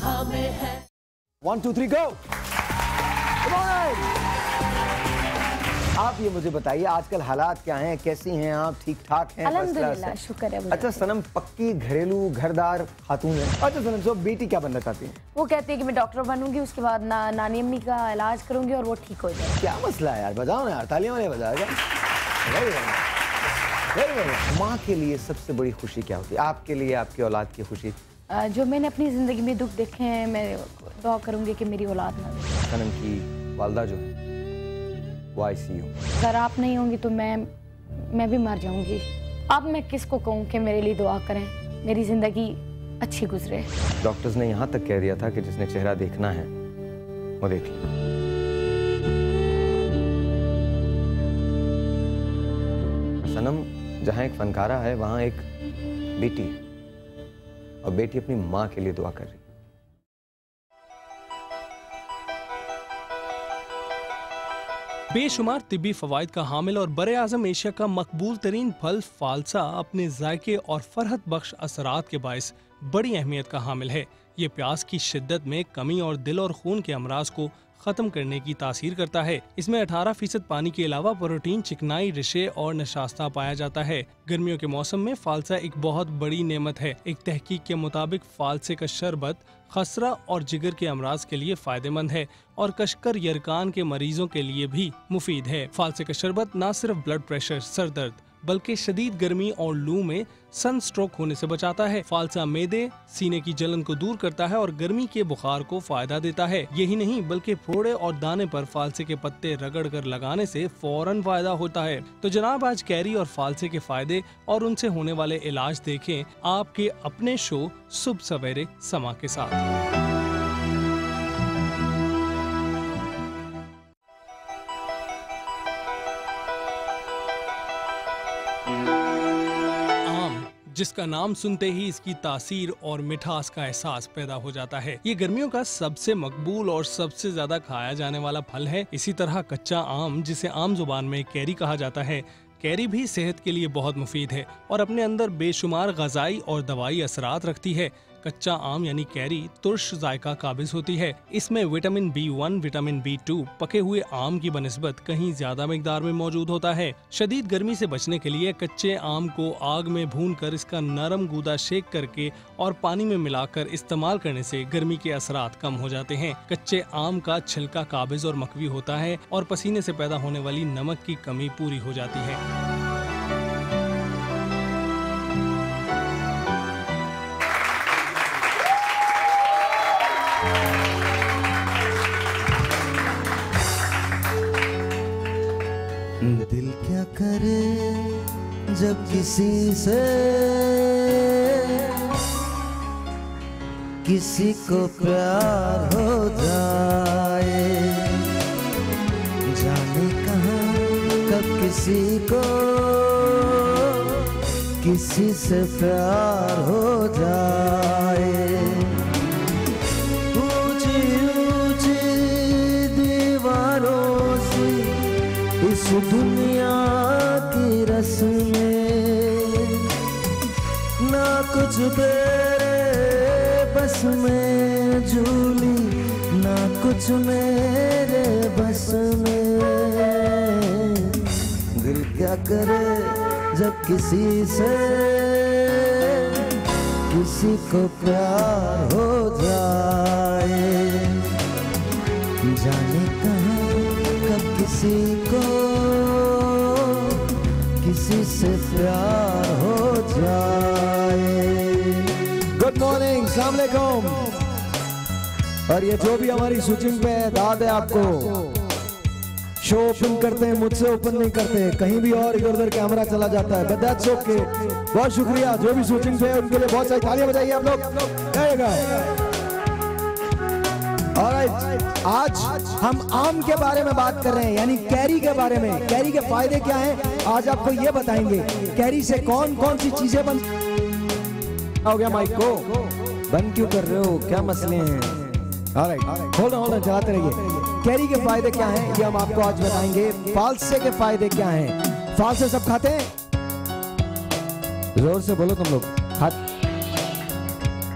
हमें है। 1 2 3 गो। आप ये मुझे बताइए आजकल हालात क्या हैं, कैसी हैं आप? ठीक ठाक हैं? अल्हम्दुलिल्लाह, शुक्र है। अच्छा सनम पक्की घरेलू घरदार खातून है। अच्छा सनम सो बेटी क्या बनना चाहती है? वो कहती है कि मैं डॉक्टर बनूंगी, उसके बाद नानी अम्मी का इलाज करूंगी और वो ठीक हो जाए। क्या मसला है यार, बजाओ ना यार, तालियां वाले बजाएगा। माँ के लिए सबसे बड़ी खुशी क्या होती है? आपके लिए, आपकी औलाद की खुशी? जो मैंने अपनी जिंदगी में दुख देखे हैं, मैं दुआ करूंगी कि मेरी औलाद ना दे। सनम की वालदा जो है वो ICU। अगर आप नहीं होंगी तो मैं भी मर जाऊंगी। अब मैं किसको कहूँ कि मेरे लिए दुआ करें, मेरी जिंदगी अच्छी गुजरे। डॉक्टर्स ने यहाँ तक कह दिया था कि जिसने चेहरा देखना है वो देख ले। सनम जहाँ एक फनकारा है वहाँ एक बेटी है और बेटी अपनी माँ के लिए दुआ कर रही है। बेशुमार तिब्बी फवाइद का हामिल और बरे आजम एशिया का मकबूल तरीन फल फालसा अपने जायके और फरहत बख्श असरात के बायस बड़ी अहमियत का हामिल है। ये प्यास की शिद्दत में कमी और दिल और खून के अमराज को खत्म करने की तासीर करता है। इसमें 18% पानी के अलावा प्रोटीन, चिकनाई, रिशे और नशास्ता पाया जाता है। गर्मियों के मौसम में फालसा एक बहुत बड़ी नेमत है। एक तहकीक के मुताबिक फालसे का शरबत खसरा और जिगर के अमराज के लिए फायदेमंद है और कशकर यरकान के मरीजों के लिए भी मुफीद है। फालसे का शरबत न सिर्फ ब्लड प्रेशर, सर दर्द बल्कि शदीद गर्मी और लू में सन स्ट्रोक होने से बचाता है। फालसा मैदे, सीने की जलन को दूर करता है और गर्मी के बुखार को फायदा देता है। यही नहीं बल्कि फोड़े और दाने पर फालसे के पत्ते रगड़ कर लगाने से फौरन फायदा होता है। तो जनाब आज कैरी और फालसे के फायदे और उनसे होने वाले इलाज देखें आपके अपने शो सुबह सवेरे समा के साथ। जिसका नाम सुनते ही इसकी तासीर और मिठास का एहसास पैदा हो जाता है। ये गर्मियों का सबसे मकबूल और सबसे ज्यादा खाया जाने वाला फल है। इसी तरह कच्चा आम, जिसे आम जुबान में कैरी कहा जाता है, कैरी भी सेहत के लिए बहुत मुफीद है और अपने अंदर बेशुमार गजाई और दवाई असरात रखती है। कच्चा आम यानी कैरी तुर्श जायका काबिज होती है। इसमें विटामिन B1, विटामिन B2 पके हुए आम की बनिस्बत कहीं ज्यादा मिकदार में मौजूद होता है। शदीद गर्मी से बचने के लिए कच्चे आम को आग में भूनकर इसका नरम गूदा शेक करके और पानी में मिलाकर इस्तेमाल करने से गर्मी के असरात कम हो जाते हैं। कच्चे आम का छिलका काबिज और मकवी होता है और पसीने से पैदा होने वाली नमक की कमी पूरी हो जाती है। दिल क्या करे जब किसी को प्यार हो जाए, जाने कहाँ कब किसी से प्यार हो जाए। ऊंची ऊंची दीवारों से इस दुनिया की रस्में ना कुछ तेरे बस में झूली, ना कुछ मेरे बस में। दिल क्या करे जब किसी को प्यार हो जाए, जाने कहाँ कब किसी से प्यार हो जाए। गुड मॉर्निंग, अस्सलाम वालेकुम। और ये जो भी हमारी शूटिंग पे दाद है आपको, शो ओपन करते हैं, मुझसे ओपन नहीं करते, कहीं भी और इधर उधर कैमरा चला जाता है, बट दैट्स ओके। बहुत शुक्रिया जो भी शूटिंग पे है उनके लिए बहुत सारी तालियां बजाइए आप लोग। ऑलराइट, आज हम आम के बारे में बात कर रहे हैं, यानी कैरी के बारे में। कैरी के फायदे क्या हैं आज आपको ये बताएंगे। कैरी से कौन कौन सी चीजें बन हो गया, माइक को बंद क्यों कर रहे हो, क्या मसले हैं? ऑलराइट, होल्ड ऑन चलाते रहिए। कैरी के फायदे क्या हैं ये हम आपको आज बताएंगे। फालसे के फायदे क्या हैं? फालसे सब खाते हैं? जोर से बोलो तुम लोग।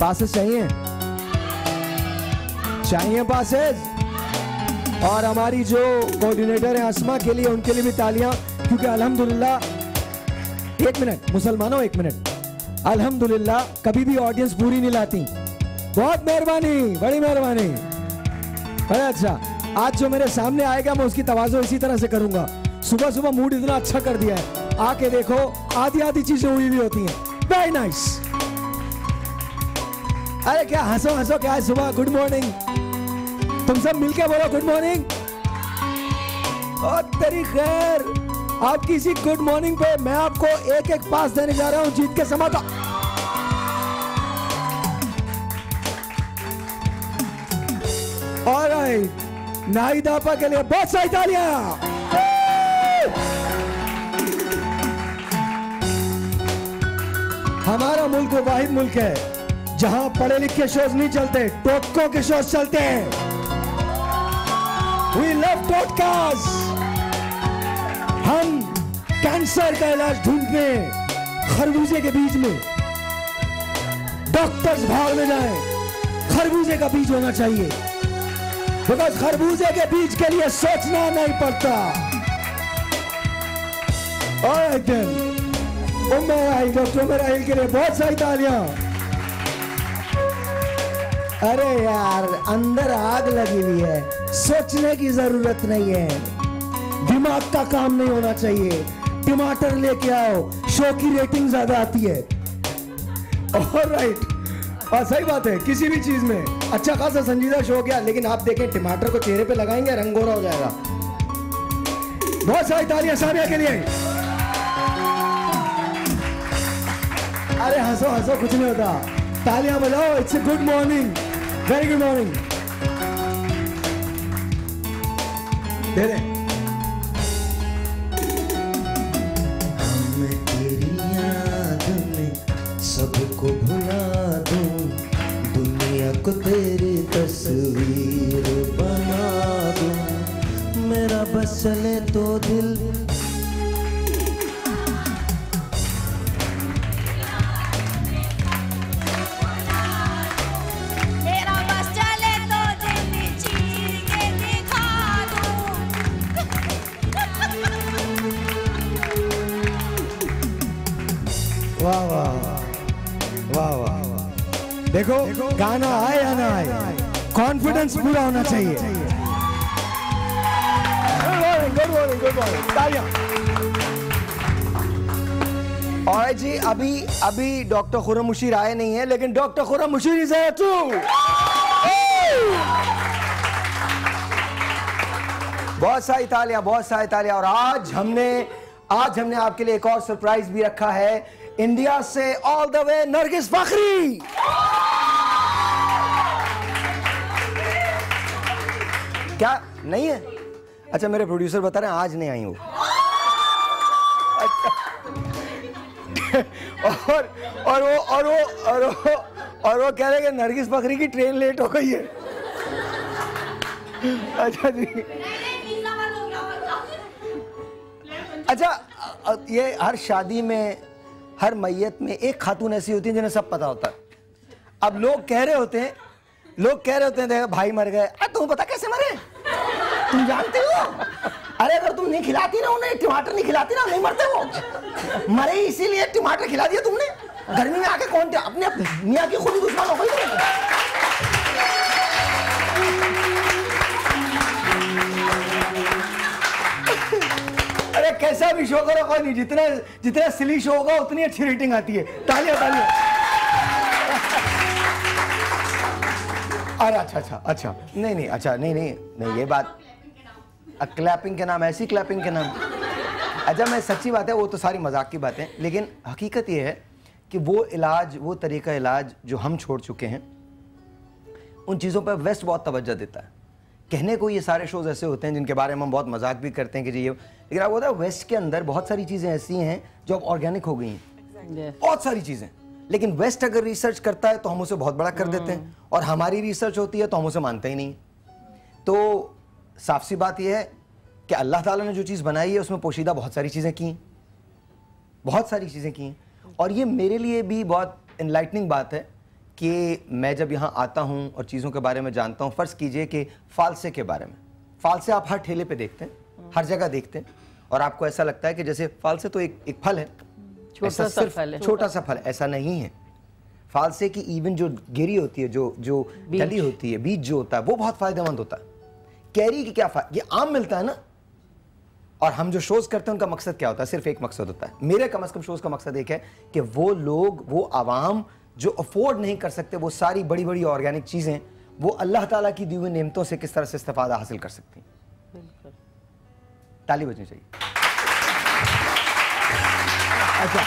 पासेस चाहिए? चाहिए पासेस। और हमारी जो कोऑर्डिनेटर है अस्मा के लिए, उनके लिए भी तालियां, क्योंकि अल्हम्दुलिल्लाह, एक मिनट मुसलमानों, एक मिनट, अल्हम्दुलिल्लाह कभी भी ऑडियंस पूरी नहीं लाती। बहुत मेहरबानी, बड़ी मेहरबानी, बड़ा अच्छा। आज जो मेरे सामने आएगा मैं उसकी तवाज़ो इसी तरह से करूंगा। सुबह सुबह मूड इतना अच्छा कर दिया है, आके देखो आधी आधी चीजें हुई भी होती हैं। Very nice. अरे क्या हंसो हंसो, क्या है सुबह, गुड मॉर्निंग। तुम सब मिलके बोलो गुड मॉर्निंग। और तेरी खैर, आपकी इसी गुड मॉर्निंग पे मैं आपको एक एक पास देने जा रहा हूं जीत के समय का। ऑलराइट, नाहिद आपा के लिए बहुत सारी तालियां। हमारा मुल्क वो वाहिद मुल्क है जहां पढ़े लिखे शोज नहीं चलते, टोटकों के शोज चलते हैं। We love टोटकास। हम कैंसर का इलाज ढूंढते हैं खरबूजे के बीज में। डॉक्टर्स भाग में जाएं, खरबूजे का बीज होना चाहिए, बिकॉज खरबूजे के बीज के लिए सोचना नहीं पड़ता। और डॉक्टर उमर राहिल के लिए बहुत सारी तालियां। अरे यार, अंदर आग लगी हुई है, सोचने की जरूरत नहीं है, दिमाग का काम नहीं होना चाहिए। टमाटर लेके आओ, शो की रेटिंग ज्यादा आती है। ऑलराइट, और सही बात है, किसी भी चीज में अच्छा खासा संजीदा शो किया, लेकिन आप देखें टमाटर को चेहरे पे लगाएंगे, रंग गोरा हो जाएगा। बहुत सारी तालियां सामिया के लिए। अरे हंसो हंसो, कुछ नहीं होता, तालियां बजाओ। It's a good morning, very good morning. दे दे। मैं तेरी याद में सबको भुला दूं, दुनिया को तेरी तस्वीर बना दूं। मेरा बस चले तो दिल, वाह वाह वाह वाह वाह। देखो गाना आए या ना आए, कॉन्फिडेंस पूरा होना चाहिए। गुड मॉर्निंग, गुड मॉर्निंग, तालियां। और जी अभी डॉक्टर खुर्रम मुशीर आए नहीं है, लेकिन doctor Khurram Mushir is here too. बहुत सारी तालियां, बहुत सारी तालियां। और आज हमने आपके लिए एक और सरप्राइज भी रखा है। इंडिया से ऑल द वे नरगिस फखरी। क्या नहीं है? अच्छा, मेरे प्रोड्यूसर बता रहे हैं आज नहीं आई हूं। और वो कह रहे हैं कि नरगिस फखरी की ट्रेन लेट हो गई है। अच्छा जी, अच्छा, ये हर शादी में, हर मैयत में एक खातून ऐसी होती है जिन्हें सब पता होता है। अब लोग कह रहे होते हैं, देखो भाई मर गए। अरे तुम्हें पता कैसे मरे? तुम जानते हो? अरे अगर तुम नहीं खिलाती ना उन्हें, टमाटर नहीं खिलाती ना, नहीं मरते वो। मरे इसीलिए टमाटर खिला दिया तुमने। गर्मी में आके कौन अपने मियाँ की खुद ही दुश्मन हो गई। अरे कैसा भी शो करो, कोई नहीं, जितना सिली शो होगा उतनी अच्छी रेटिंग आती है। तालियां तालियां। अरे अच्छा, नहीं, अच्छा, नहीं, ये बात क्लैपिंग के नाम, ऐसी क्लैपिंग के नाम। अच्छा, मैं सच्ची बात है, वो तो सारी मजाक की बातें, लेकिन हकीकत ये है कि वो इलाज, वो तरीका इलाज जो हम छोड़ चुके हैं, उन चीज़ों पर वेस्ट बहुत तवज्जो देता है। कहने को ये सारे शोज़ ऐसे होते हैं जिनके बारे में हम बहुत मजाक भी करते हैं कि जी ये, लेकिन आप बोलते हैं वेस्ट के अंदर बहुत सारी चीज़ें ऐसी हैं जो अब ऑर्गेनिक हो गई हैं, बहुत सारी चीज़ें। लेकिन वेस्ट अगर रिसर्च करता है तो हम उसे बहुत बड़ा कर देते हैं, और हमारी रिसर्च होती है तो हम उसे मानते ही नहीं। तो साफ सी बात यह है कि अल्लाह ताला ने जो चीज़ बनाई है उसमें पोशीदा बहुत सारी चीज़ें की, बहुत सारी चीज़ें की। और ये मेरे लिए भी बहुत इनलाइटनिंग बात है कि मैं जब यहाँ आता हूँ और चीज़ों के बारे में जानता हूँ, फ़र्ज़ कीजिए कि फ़ालसे के बारे में, फ़ालसे आप हर ठेले पे देखते हैं, हर जगह देखते हैं, और आपको ऐसा लगता है कि जैसे फ़ालसे तो एक फल है, छोटा सा फल है, छोटा सा फल, ऐसा नहीं है। फ़ालसे की इवन जो गिरी होती है, जो डली होती है, बीज जो होता है, वो बहुत फ़ायदेमंद होता है। कैरी की क्या ये आम मिलता है ना, और हम जो शोज़ करते हैं उनका मकसद क्या होता है? सिर्फ एक मकसद होता है, मेरे कम से कम शोज़ का मकसद एक है कि वो लोग, वो आवाम जो अफोर्ड नहीं कर सकते वो सारी बड़ी बड़ी ऑर्गेनिक चीज़ें, वो अल्लाह ताला की दी हुई नेमतों से किस तरह से इस्तेफादा हासिल कर सकती हैं। बिल्कुल, ताली बजनी चाहिए। अच्छा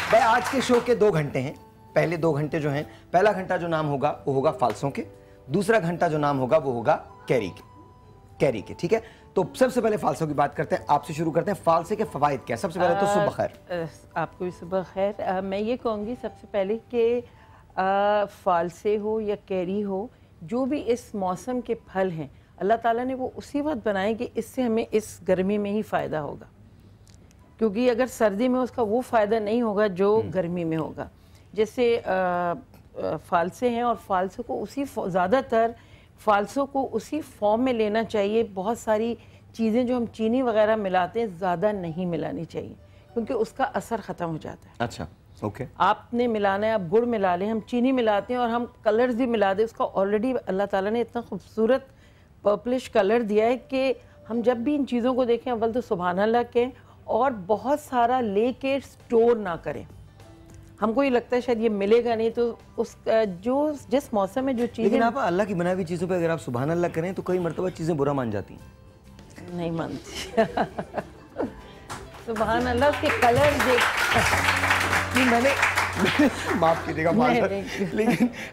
भाई, आज के शो के 2 घंटे हैं। पहले 2 घंटे जो हैं, पहला घंटा जो नाम होगा वो होगा फालसों के, दूसरा घंटा जो नाम होगा वो होगा कैरी के, ठीक है? तो सबसे पहले फालसों की बात करते हैं, आपसे शुरू करते हैं। फालसे के फवाइद क्या? सबसे पहले तो सुबह खैर। आपको भी सुबह खैर। मैं ये कहूँगी सबसे पहले कि फालसे हो या कैरी हो, जो भी इस मौसम के फल हैं, अल्लाह ताला ने वो उसी वक्त बनाए कि इससे हमें इस गर्मी में ही फ़ायदा होगा, क्योंकि अगर सर्दी में उसका वो फ़ायदा नहीं होगा जो गर्मी में होगा। जैसे फालसे हैं, और फालसों को ज़्यादातर फालसों को उसी फॉर्म में लेना चाहिए। बहुत सारी चीज़ें जो हम चीनी वगैरह मिलाते हैं ज़्यादा नहीं मिलानी चाहिए, क्योंकि उसका असर ख़त्म हो जाता है। अच्छा, ओके। आपने मिलाना है, आप गुड़ मिला लें, हम चीनी मिलाते हैं और हम कलर्स भी मिला दें, उसका ऑलरेडी अल्लाह ताला ने इतना खूबसूरत पर्पलिश कलर दिया है कि हम जब भी इन चीज़ों को देखें, अव्वल तो सुभान अल्लाह कहें, और बहुत सारा लेके स्टोर ना करें। हमको ये लगता है शायद ये मिलेगा नहीं, तो उस जो जिस मौसम में जो चीज़ें, लेकिन आप अल्लाह की बनाई हुई चीज़ों पे अगर आप सुभान अल्लाह करें तो कई मरतबा चीज़ें बुरा मान जाती हैं। नहीं मानती। सुभान अल्लाह के कलर देख। मैंने माफ कीजिएगा,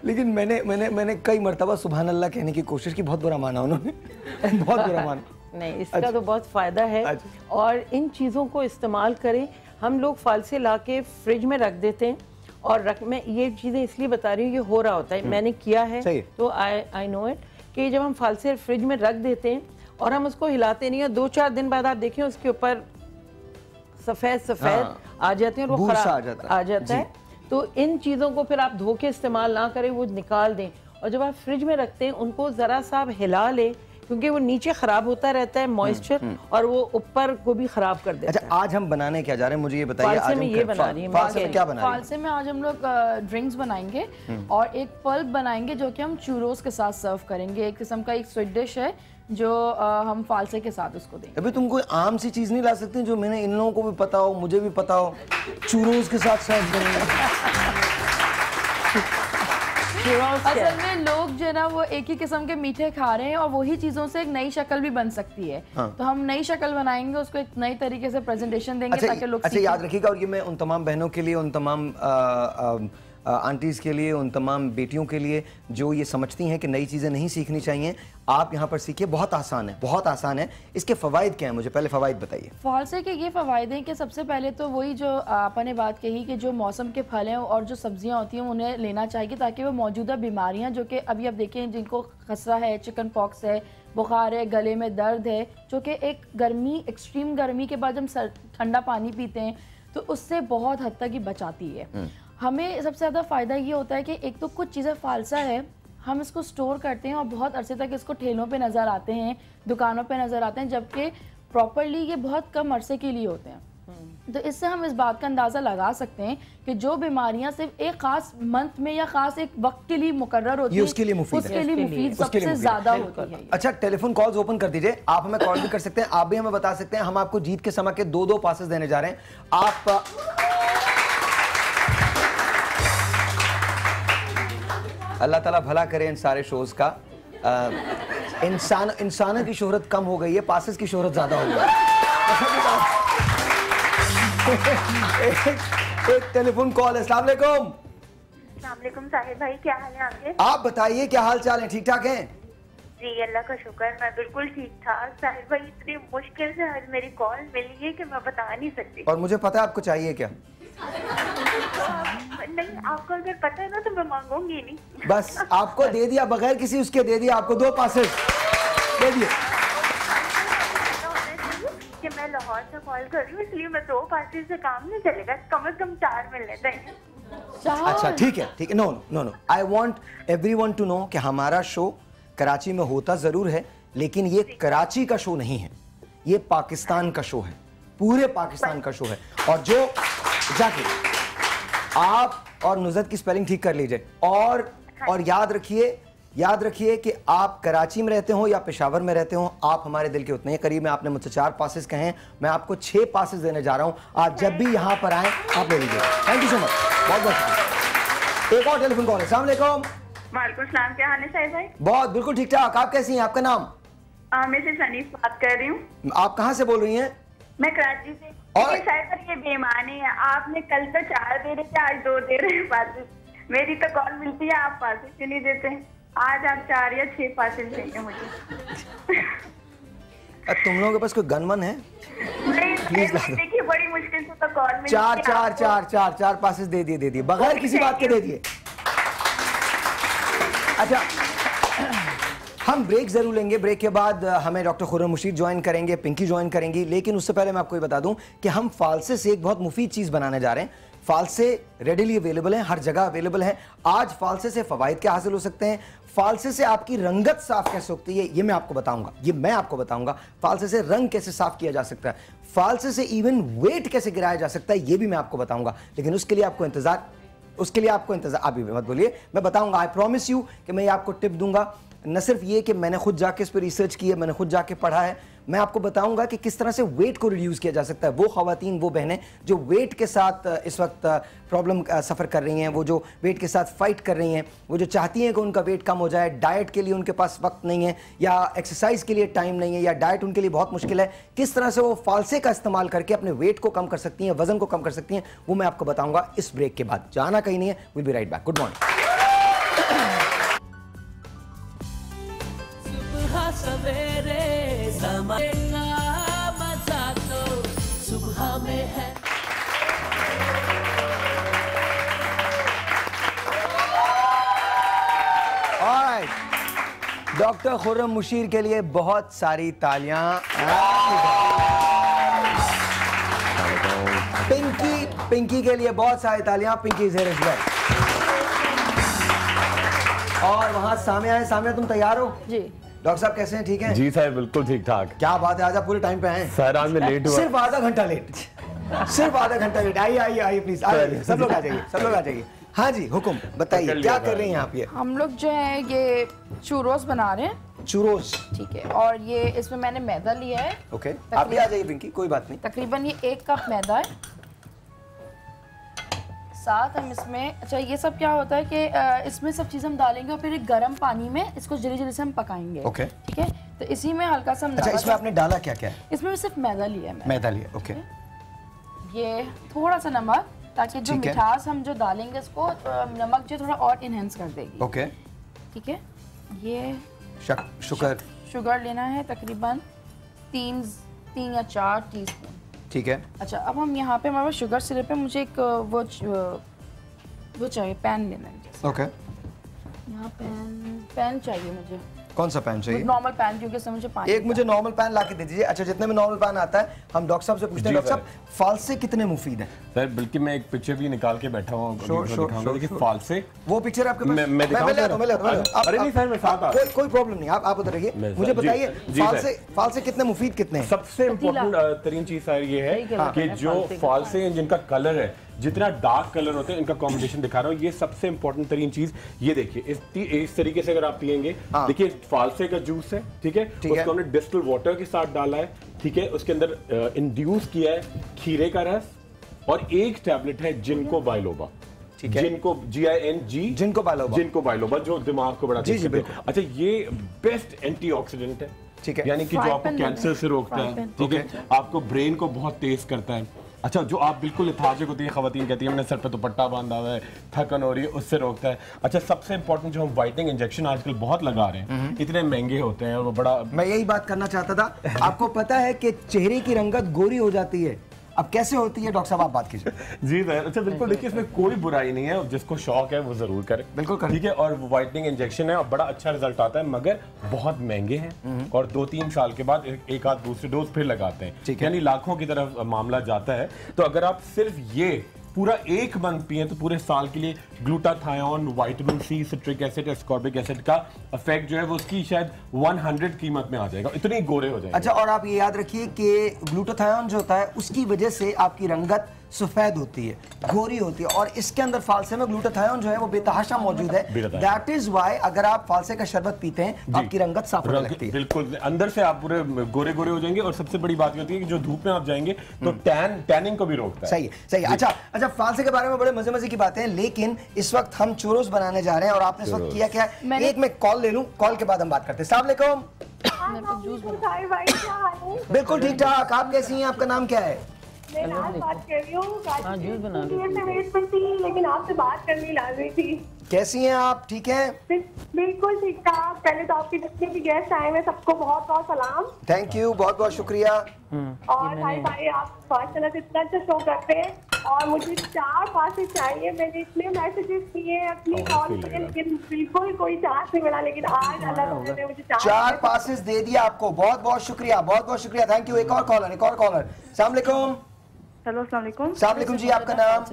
लेकिन मैंने कई मरतबा सुभान अल्लाह कहने की कोशिश की, बहुत बुरा माना उन्होंने। बहुत बुरा माना। नहीं, इसका तो बहुत फ़ायदा है, और इन चीज़ों को इस्तेमाल करें। हम लोग फालसे ला के फ्रिज में रख देते हैं, और मैं ये चीज़ें इसलिए बता रही हूँ, ये हो रहा होता है, मैंने किया है, तो आई नो इट, कि जब हम फालसे फ्रिज में रख देते हैं और हम उसको हिलाते नहीं हैं, 2-4 दिन बाद आप देखें उसके ऊपर सफ़ेद आ जाते हैं और वो खराब आ जाता है। तो इन चीज़ों को फिर आप धो के इस्तेमाल ना करें, वो निकाल दें, और जब आप फ्रिज में रखते हैं उनको ज़रा सा आप हिला लें, क्योंकि वो नीचे खराब होता रहता है मॉइस्चर, और वो ऊपर को भी खराब कर देता है। अच्छा, आज हम बनाने क्या जा रहे हैं, मुझे ये बताइए। आज में ये बना रही है, फालसे में क्या बना रही है? फालसे में आज हम लोग ड्रिंक्स बनाएंगे और एक पल्प बनाएंगे जो कि हम चूरोस के साथ सर्व करेंगे। एक किस्म का एक स्वीट डिश है जो हम फालसे के साथ उसको देंगे। अभी तुम कोई आम सी चीज नहीं ला सकते जो मैंने इन लोगों को भी पता हो, मुझे भी पता हो, चूरोस के साथ सर्व करेंगे। असल में लोग जो है ना वो एक ही किस्म के मीठे खा रहे हैं, और वही चीजों से एक नई शक्ल भी बन सकती है। तो हम नई शक्ल बनाएंगे, उसको एक नई तरीके से प्रेजेंटेशन देंगे, ताकि लोग अच्छा याद रखिएगा, और ये मैं उन तमाम बहनों के लिए, उन तमाम आंटीज़ के लिए, उन तमाम बेटियों के लिए जो ये समझती हैं कि नई चीज़ें नहीं सीखनी चाहिए, आप यहाँ पर सीखिए। बहुत आसान है, बहुत आसान है। इसके फ़वाइद क्या हैं, मुझे पहले फ़वाइद बताइए। फालसे के ये फ़वाइद हैं कि सबसे पहले तो वही जो आपने बात कही कि जो मौसम के फल हैं और जो सब्जियां होती हैं उन्हें लेना चाहिए, ताकि वो मौजूदा बीमारियां जो कि अभी आप देखें, जिनको खसरा है, चिकन पॉक्स है, बुखार है, गले में दर्द है, जो कि एक गर्मी, एक्सट्रीम गर्मी के बाद हम ठंडा पानी पीते हैं तो उससे बहुत हद तक ही बचाती है। हमें सबसे ज़्यादा फ़ायदा ये होता है कि एक तो कुछ चीज़ें फालसा है, हम इसको स्टोर करते हैं और बहुत अरसे तक इसको ठेलों पे नज़र आते हैं, दुकानों पे नज़र आते हैं, जबकि प्रॉपरली ये बहुत कम अरसे के लिए होते हैं। तो इससे हम इस बात का अंदाज़ा लगा सकते हैं कि जो बीमारियां सिर्फ एक खास मंथ में या खास एक वक्त के लिए मुकर्रर होती है, उसके लिए मुफीद सबसे ज़्यादा होती है। अच्छा, टेलीफोन कॉल्स ओपन कर दीजिए, आप हमें कॉल भी कर सकते हैं, आप भी हमें बता सकते हैं। हम आपको जीत के समय के 2-2 पासेस देने जा रहे हैं। आप अल्लाह ताला भला करे इन सारे शोज का। इंसानों की शोहरत कम हो गई है, पासेस की शोहरत ज्यादा हो गई है। एक टेलीफोन कॉल है। अस्सलाम वालेकुम साहिब भाई, क्या हाल है आपके? आप बताइए, क्या हाल चाल है? ठीक ठाक हैं? जी अल्लाह का शुक्र, मैं बिल्कुल ठीक ठाक। साहिब भाई, इतनी मुश्किल से आज मेरी कॉल मिली है कि मैं बता नहीं सकती। और मुझे पता है आपको चाहिए क्या। नहीं, आपको अगर पता है ना तो मैं मांगूंगी नहीं। बस आपको दे दिया, बगैर किसी उसके दे दिया, आपको 2 पासेस दे दिए। कि मैं लाहौर से कॉल कर रही हूँ, इसलिए मैं 2 पासेस से काम नहीं चलेगा, कम से कम 4 मिलने चाहिए। अच्छा ठीक है, no no no, I want everyone to know कि हमारा शो कराची में होता जरूर है, लेकिन ये कराची का शो नहीं है, ये पाकिस्तान का शो है, पूरे पाकिस्तान का शो है। और जो जाके आप और नुज़रत की स्पेलिंग ठीक कर लीजिए, और याद रखिए कि आप कराची में रहते हो या पेशावर में रहते हो, आप हमारे दिल के उतने ही करीब हैं। आपने मुझसे 4 पासेस कहे हैं, मैं आपको 6 पासेस देने जा रहा हूं। आप जब भी यहां पर आए आप ले लीजिए। थैंक यू सो मच, बहुत बहुत शुक्रिया। एक और टेलीफोन कॉल है। अस्सलाम वालेकुम। वालेकुम सलाम, क्या हाल है साहिर भाई? बहुत बिल्कुल ठीक ठाक। आप कैसी हैं? आपका नाम? मैं से सनीफ बात कर रही हूँ। आप कहाँ से बोल रही हैं? मैं कराची से। और साहिर भाई ये बेईमानी है, आपने कल तो 4 दे रहे थे, आज 2 दे रहे हैं पासेस। मेरी तो कॉल मिलती है, आप पासेस क्यों नहीं देते? आज आप 4 या 6 पासेस देंगे मुझे। तुम लोगों के पास कोई गनमन है? नहीं, देखिए बड़ी मुश्किल से तो कॉल मिलती है। 4 पासेस दे दिए बगैर किसी बात के दे दिए। अच्छा, हम ब्रेक जरूर लेंगे। ब्रेक के बाद हमें डॉक्टर खुर्रम मुशीर ज्वाइन करेंगे, पिंकी ज्वाइन करेंगी, लेकिन उससे पहले मैं आपको ये बता दूं कि हम फालसे से एक बहुत मुफीद चीज बनाने जा रहे हैं। फालसे रेडिली अवेलेबल हैं, हर जगह अवेलेबल हैं। आज फालसे से फवाइद क्या हासिल हो सकते हैं, फालसे से आपकी रंगत साफ कैसे होती है ये मैं आपको बताऊंगा। फालसे से रंग कैसे साफ किया जा सकता है, फालसे से इवन वेट कैसे गिराया जा सकता है ये भी मैं आपको बताऊंगा। लेकिन उसके लिए आपको इंतजार आप भी मत बोलिए, मैं बताऊंगा। आई प्रॉमिस यू कि मैं आपको टिप दूंगा। न सिर्फ ये कि मैंने खुद जाके इस पर रिसर्च की है, मैंने खुद जाके पढ़ा है, मैं आपको बताऊंगा कि किस तरह से वेट को रिड्यूस किया जा सकता है। वो खवातीन, वो बहनें जो वेट के साथ इस वक्त प्रॉब्लम सफ़र कर रही हैं, वो जो वेट के साथ फाइट कर रही हैं, वो जो चाहती हैं कि उनका वेट कम हो जाए, डाइट के लिए उनके पास वक्त नहीं है, या एक्सरसाइज के लिए टाइम नहीं है, या डाइट उनके लिए बहुत मुश्किल है, किस तरह से वो फालसे का इस्तेमाल करके अपने वेट को कम कर सकती हैं, वजन को कम कर सकती हैं, वो मैं आपको बताऊंगा इस ब्रेक के बाद। जाना कहीं नहीं है, will be right back. Good morning. Doctor Khurram Mushir के लिए बहुत सारी तालियां। पिंकी के लिए बहुत सारी तालियां। Pinky is here as well. और वहां सामिया है। सामिया, तुम तैयार हो? जी। डॉक्टर साहब कैसे हैं? ठीक हैं? जी सर, बिल्कुल ठीक ठाक। क्या बात है, आज आप पूरे टाइम पे आए? सर आज मैं लेट हुआ। सिर्फ आधा घंटा लेट। आइए प्लीज, आइए, सब लोग आ जाइए। हाँ जी, हुक्म बताइए, क्या कर रहे हैं आप? ये हम लोग जो है ये चूरोस बना रहे हैं। चूरोस, ठीक है। और ये इसमें मैंने मैदा लिया है। ओके, आप भी आ जाइए पिंकी, कोई बात नहीं। तकरीबन ये 1 कप मैदा है। साथ हम इसमें, अच्छा ये सब क्या होता है कि इसमें सब चीज़ हम डालेंगे और फिर गर्म पानी में इसको जल्दी से हम पकाएंगे। ओके, ठीक है। तो इसी में हल्का सा। अच्छा, इसमें आपने डाला क्या क्या है? इसमें सिर्फ मैदा लिया है। मैदा लिया, ओके। ये थोड़ा सा नमक, ताकि जो मिठास हम जो डालेंगे इसको नमक जो थोड़ा और इनहेंस कर देगी। ओके, ठीक है। ये शुगर लेना है तकरीबन 3 या 4 टीस्पून। ठीक है। अच्छा, अब हम यहाँ पे हमारे शुगर सिरप पे मुझे एक वो चाहिए, पैन लेना है। ओके, यहाँ पैन चाहिए मुझे। कौन सा पैन चाहिए? नॉर्मल पैन, क्योंकि इसमें मुझे पानी। एक मुझे नॉर्मल पैन ला के दे दीजिए। अच्छा, जितने में नॉर्मल पैन आता है हम डॉक्टर साहब से पूछते हैं। डॉक्टर साहब, फालसे कितने मुफीद हैं? सर बल्कि मैं एक पिक्चर भी निकाल के बैठा हूँ, फालसे। वो पिक्चर आपके पास? मैं अरे नहीं सर, मैं साथ कोई प्रॉब्लम नहीं, आप उधर रहिए। मुझे बताइए फालसे कितने मुफीद कितने हैं? सबसे इम्पोर्टेंट तरीन चीज सर ये है कि जो फालसे जिनका कलर है, जितना डार्क कलर होते हैं, इनका कॉम्बिनेशन दिखा रहा हूँ। ये सबसे इंपॉर्टेंट तरीन चीज ये देखिए, इस तरीके से अगर आप पियेंगे, देखिए फालसे का जूस है, ठीक है, उसको हमने डिस्टिल वाटर के साथ डाला है, ठीक है, उसके अंदर इंड्यूस किया है खीरे का रस, और 1 टैबलेट है जिनको बाइलोबा, जिनको जिनको बाइलोबा जो दिमाग को बढ़ाता है। अच्छा, ये बेस्ट एंटीऑक्सीडेंट है, ठीक है, यानी कि जो आपको कैंसर से रोकता है, ठीक है, आपको ब्रेन को बहुत तेज करता है। अच्छा, जो आप बिल्कुल लेथार्जिक होती है, खवातीन कहती है हमने सर पे दुपट्टा बांधा हुआ है, थकन हो रही है, उससे रोकता है। अच्छा, सबसे इंपॉर्टेंट जो हम व्हाइटनिंग इंजेक्शन आजकल बहुत लगा रहे हैं, इतने महंगे होते हैं और वो बड़ा, मैं यही बात करना चाहता था। आपको पता है कि चेहरे की रंगत गोरी हो जाती है, अब कैसे होती है डॉक्टर साहब, आप बात कीजिए। जी सर, अच्छा बिल्कुल, देखिए इसमें कोई बुराई नहीं है, जिसको शौक है वो जरूर करे, बिल्कुल करे, ठीक है। और व्हाइटनिंग इंजेक्शन है और बड़ा अच्छा रिजल्ट आता है, मगर बहुत महंगे हैं और 2-3 साल के बाद एक आध दूसरी डोज फिर लगाते हैं, यानी लाखों की तरफ मामला जाता है। तो अगर आप सिर्फ ये पूरा 1 मंथ पिए तो पूरे साल के लिए glutathione, vitamin C, citric acid, ascorbic acid का इफेक्ट जो है वो उसकी शायद 100 कीमत में आ जाएगा, इतने गोरे हो जाएंगे। अच्छा, और आप ये याद रखिए कि ग्लूटाथायोन जो होता है उसकी वजह से आपकी रंगत सफेद होती है, गोरी होती है, और इसके अंदर फालसे में ग्लूटाथायोन जो है वो बेतहाशा मौजूद है। दैट इज व्हाई अगर आप फालसे का शरबत पीते हैं तो आपकी रंगत साफ होने लगती है। बिल्कुल, अंदर से आप पूरे गोरे गोरे हो जाएंगे। और सबसे बड़ी बात होती है कि जो धूप में आप जाएंगे तो टैनिंग को भी रोकता है। सही है, सही है। अच्छा, फालसे के बारे में बड़े मजे की बातें हैं, लेकिन इस वक्त हम चुरोस बनाने जा रहे हैं और आपने इस वक्त किया क्या है? एक मैं कॉल ले लूं, कॉल के बाद हम बात करते हैं। अस्सलाम वालेकुम। बिल्कुल ठीक ठाक, आप कैसी हैं? आपका नाम क्या है? मैं आज बात कर रही हूँ, लेकिन आपसे बात करनी लाजमी थी। कैसी हैं आप? ठीक हैं? बिल्कुल ठीक ठाक। पहले तो आपके जितने भी गेस्ट आए हैं सबको बहुत बहुत सलाम। थैंक यू, बहुत बहुत शुक्रिया। और भाई आप माशाल्लाह से इतना अच्छा शो करते हैं और मुझे 4 पासेस चाहिए। मैंने इतने मैसेजेस किए अपनी कॉल पे, लेकिन बिल्कुल कोई चांस नहीं मिला, लेकिन आज अल्लाह ने मुझे 4 पासेस दे दिया आपको। बहुत बहुत शुक्रिया, बहुत बहुत शुक्रिया, थैंक यू। एक और कॉलर। अस्सलाम वालेकुम। हेलो, अस्सलाम वालेकुम। अस्सलाम वालेकुम जी, आपका नाम?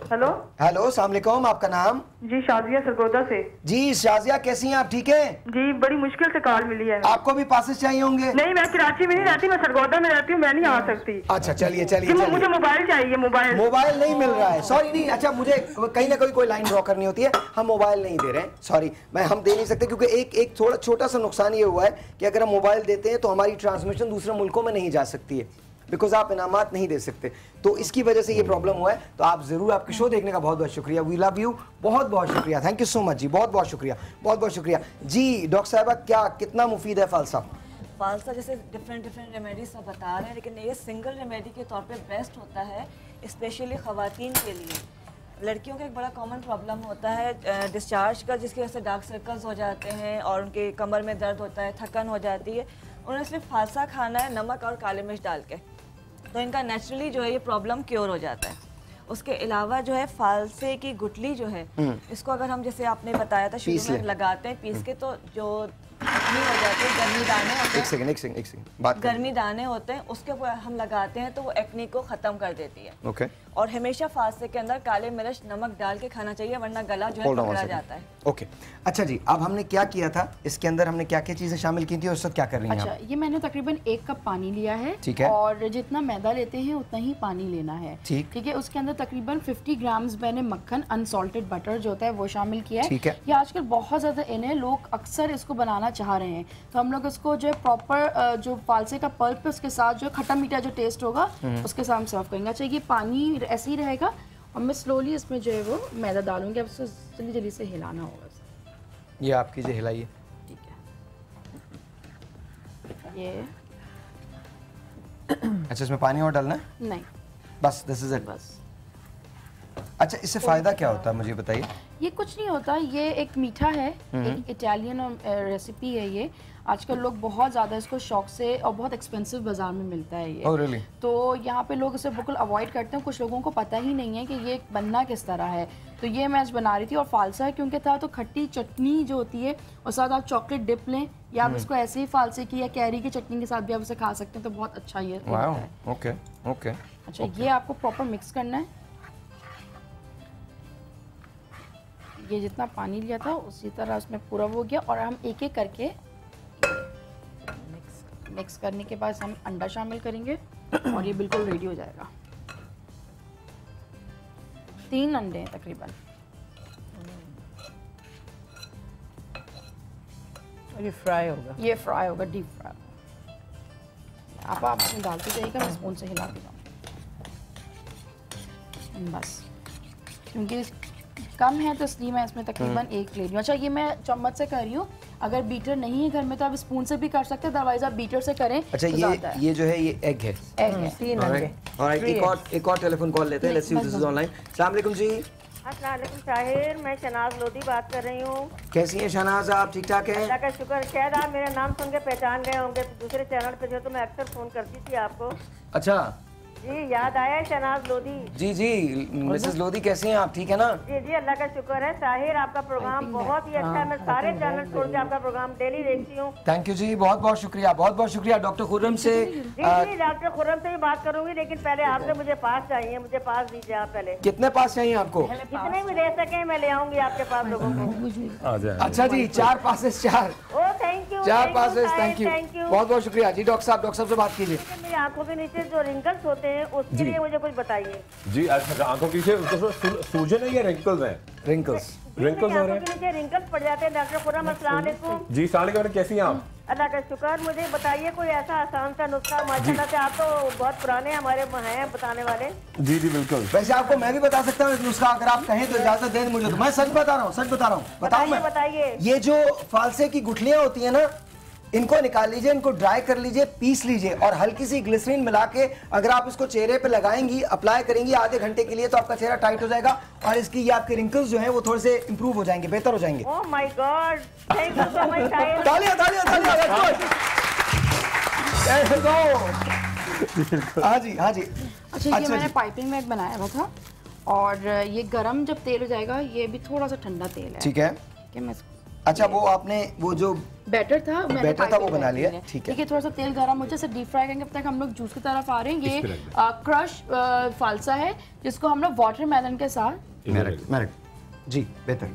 हेलो हेलो, अस्सलाम वालेकुम, आपका नाम? जी शाजिया सरगोदा से। जी शाजिया, कैसी हैं आप? ठीक हैं? जी, बड़ी मुश्किल से कॉल मिली है। आपको भी पासेस चाहिए होंगे? नहीं, मैं कराची में नहीं रहती, मैं सरगोदा में रहती हूँ, मैं नहीं आ सकती। अच्छा, चलिए मुझे मोबाइल चाहिए। मोबाइल नहीं मिल रहा है, सॉरी। नहीं, अच्छा, मुझे कहीं ना कोई लाइन ड्रॉ करनी होती है, हम मोबाइल नहीं दे रहे हैं, सॉरी। हम दे नहीं सकते क्योंकि एक थोड़ा छोटा सा नुकसान ये हुआ है कि अगर हम मोबाइल देते हैं तो हमारी ट्रांसमिशन दूसरे मुल्कों में नहीं जा सकती है, बिकॉज आप इनामात नहीं दे सकते, तो इसकी वजह से ये प्रॉब्लम हुआ है। तो आप जरूर, आपके शो देखने का बहुत बहुत शुक्रिया। वी लव यू, बहुत बहुत शुक्रिया, थैंक यू सो मच जी, बहुत बहुत शुक्रिया, बहुत बहुत शुक्रिया जी। डॉक्टर साहबा, क्या कितना मुफीद है फालसा? फालसा जैसे डिफरेंट रेमेडीज सब बता रहे हैं, लेकिन ये सिंगल रेमेडी के तौर पे बेस्ट होता है, स्पेशली ख़वातीन के लिए। लड़कियों का एक बड़ा कॉमन प्रॉब्लम होता है डिस्चार्ज का, जिसकी वजह से डार्क सर्कल्स हो जाते हैं और उनके कमर में दर्द होता है, थकन हो जाती है। उन्हें सिर्फ फालसा खाना है, नमक और काली मिर्च डाल के, तो इनका नेचुरली जो है ये प्रॉब्लम क्योर हो जाता है। उसके अलावा जो है फालसे की गुठली जो है, इसको अगर हम जैसे आपने बताया था शुरू में लगाते हैं पीस के, तो जो हो जाते हैं गर्मी दाने होते हैं, एक सेकंड बात गर्मी दाने होते हैं, उसके ऊपर हम लगाते हैं तो वो एक्ने को खत्म कर देती है। ओके। और हमेशा फालसे के अंदर काले मिर्च नमक डाल के खाना चाहिए, वरना गला जो है पकड़ा जाता है। ओके, अच्छा जी, अब हमने क्या किया था, इसके अंदर हमने क्या क्या चीजें शामिल की थी और सब क्या कर रही हैं? अच्छा, ये मैंने तकरीबन 1 कप पानी लिया है, ठीक है, और जितना मैदा लेते हैं उतना ही पानी लेना है, ठीक है। उसके अंदर तकरीबन 50 ग्राम्स मैंने मक्खन, अनसॉल्टेड बटर जो होता है वो शामिल किया है, ठीक है। ये आजकल बहुत ज्यादा इन है, लोग अक्सर इसको बनाना चाह रहे हैं, तो हम लोग इसको जो है प्रॉपर जो फालसे का पल्प है उसके साथ जो खट्टा मीठा जो टेस्ट होगा उसके साथ हम सर्व करेंगे। अच्छा, ये पानी ऐसे ही रहेगा और मैं स्लोली इसमें जो है वो मैदा डालूंगी। अब इसको जल्दी से हिलाना होगा। ये आप कीजिए, हिलाइए, ठीक है। ये अच्छा, इसमें पानी और डालना है? नहीं, बस दिस इज इट, बस। अच्छा, इससे फायदा क्या होता है मुझे बताइए? ये कुछ नहीं होता, ये एक मीठा है, एक इटालियन रेसिपी है ये। आजकल लोग बहुत ज़्यादा इसको शौक से, और बहुत एक्सपेंसिव बाजार में मिलता है ये। Oh, really? तो यहाँ पे लोग इसे बिल्कुल अवॉइड करते हैं, कुछ लोगों को पता ही नहीं है कि ये बनना किस तरह है। तो ये मैं आज बना रही थी, और फालसा क्योंकि था तो खट्टी चटनी जो होती है और साथ आप चॉकलेट डिप लें, या आप इसको ऐसे ही फालसे की या कैरी की चटनी के साथ भी आप इसे खा सकते हैं, तो बहुत अच्छा ये होता है। Okay okay. अच्छा, ये आपको प्रॉपर मिक्स करना है। ये जितना पानी लिया था उसी तरह उसमें पूरा हो गया, और हम एक एक करके मिक्स करने के बाद हम अंडा शामिल करेंगे और ये बिल्कुल रेडी हो जाएगा। 3 अंडे हैं तकरीबन। और ये फ्राई होगा? ये फ्राई होगा, डीप फ्राई। आप इसमें डालते जाइएगा, मैं स्पून से हिलाती जाऊँ बस, क्योंकि कम है तो इसलिए मैं इसमें तकरीबन 1 ले रही हूँ। अच्छा, ये मैं चम्मच से कर रही हूँ, अगर बीटर नहीं है घर में तो आप स्पून से भी कर सकते हैं, अदरवाइज आप बीटर से करें। अच्छा, तो ये जो है ये एग है, 3 अंडे। ऑलराइट, एक और टेलीफोन कॉल लेते हैं, let's see this is online. अस्सलाम वालेकुम जी। अस्सलाम वालेकुम ताहिर, मैं शहनाज लोधी बात कर रही हूँ। कैसी हैं शहनाज आप? ठीक ठाक हैं? अल्लाह का शुक्र। शायद आप मेरा नाम सुन के पहचान गए होंगे, दूसरे चैनल पे जो तो मैं अक्सर फोन करती थी आपको। अच्छा, जी याद आया शहनाज लोधी। जी जी मिसेस लोधी कैसी हैं आप, ठीक है ना? जी जी अल्लाह का शुक्र है। ताहिर आपका प्रोग्राम बहुत ही अच्छा है, मैं सारे चैनल छोड़ के आपका प्रोग्राम डेली देखती हूँ। थैंक यू जी, बहुत बहुत शुक्रिया, बहुत बहुत शुक्रिया। डॉक्टर खुर्रम से जी डॉक्टर खुर्रम से भी बात करूंगी, लेकिन पहले आपसे मुझे पास चाहिए, मुझे पास दीजिए आप पहले। कितने पास चाहिए आपको? जितने भी दे सके मैं ले आऊंगी आपके पास लोगों को। अच्छा जी 4 passes 4। Oh thank you 4 passes, thank you, बहुत बहुत शुक्रिया जी। डॉक्टर साहब से बात कीजिए। मेरी आंखों के नीचे जो रिंकल्स होते हैं उसके लिए मुझे कुछ बताइए। जी अच्छा, आंखों के नीचे सूजन है या रिंकल्स हैं? रिंकल्स हो रहे हैं, नीचे रिंकल्स पड़ जाते हैं। डॉक्टर खुर्रम अस्सलाम वालेकुम। जी सलाम, कैसी हैं आप? अल्लाह का शुक्र। मुझे बताइए कोई ऐसा आसान सा नुस्खा, माशाल्लाह से आप तो बहुत पुराने हमारे हैं बताने वाले। जी जी बिल्कुल। वैसे आपको मैं भी बता सकता हूँ नुस्खा, अगर आप कहें तो इजाजत दें मुझे। तो मैं सच बता रहा हूँ, सच बता रहा हूँ। बताऊँ मैं? बताइए। ये जो फालसे की गुठलियां होती है ना, इनको निकाल लीजिए, इनको ड्राई कर लीजिए, पीस लीजिए और हल्की सी ग्लिसरीन मिला के अगर आप इसको चेहरे पे लगाएंगी, अप्लाई करेंगी आधे घंटे के लिए, तो आपका चेहरा टाइट हो जाएगा और इसकी ये आपके रिंकल्स जो हैं वो थोड़े से इंप्रूव हो जाएंगे, बेहतर हो जाएंगे। Oh my God, thank you so much. तालियां तालियां तालियां। हाँ जी हाँ जी। अच्छा ये मैंने पाइपिंग में बनाया हुआ था और ये गरम जब तेल हो जाएगा, ये भी थोड़ा सा ठंडा तेल है। ठीक है। अच्छा वो आपने वो जो बैटर था वो बना लिया, ठीक है। थोड़ा सा तेल गरम हो जाए, इसे डीप फ्राई करेंगे। अब तक हम लोग जूस की तरफ आ रहे हैं। ये क्रश फालसा है जिसको हम लोग वाटरमेलन के साथ जी बेहतर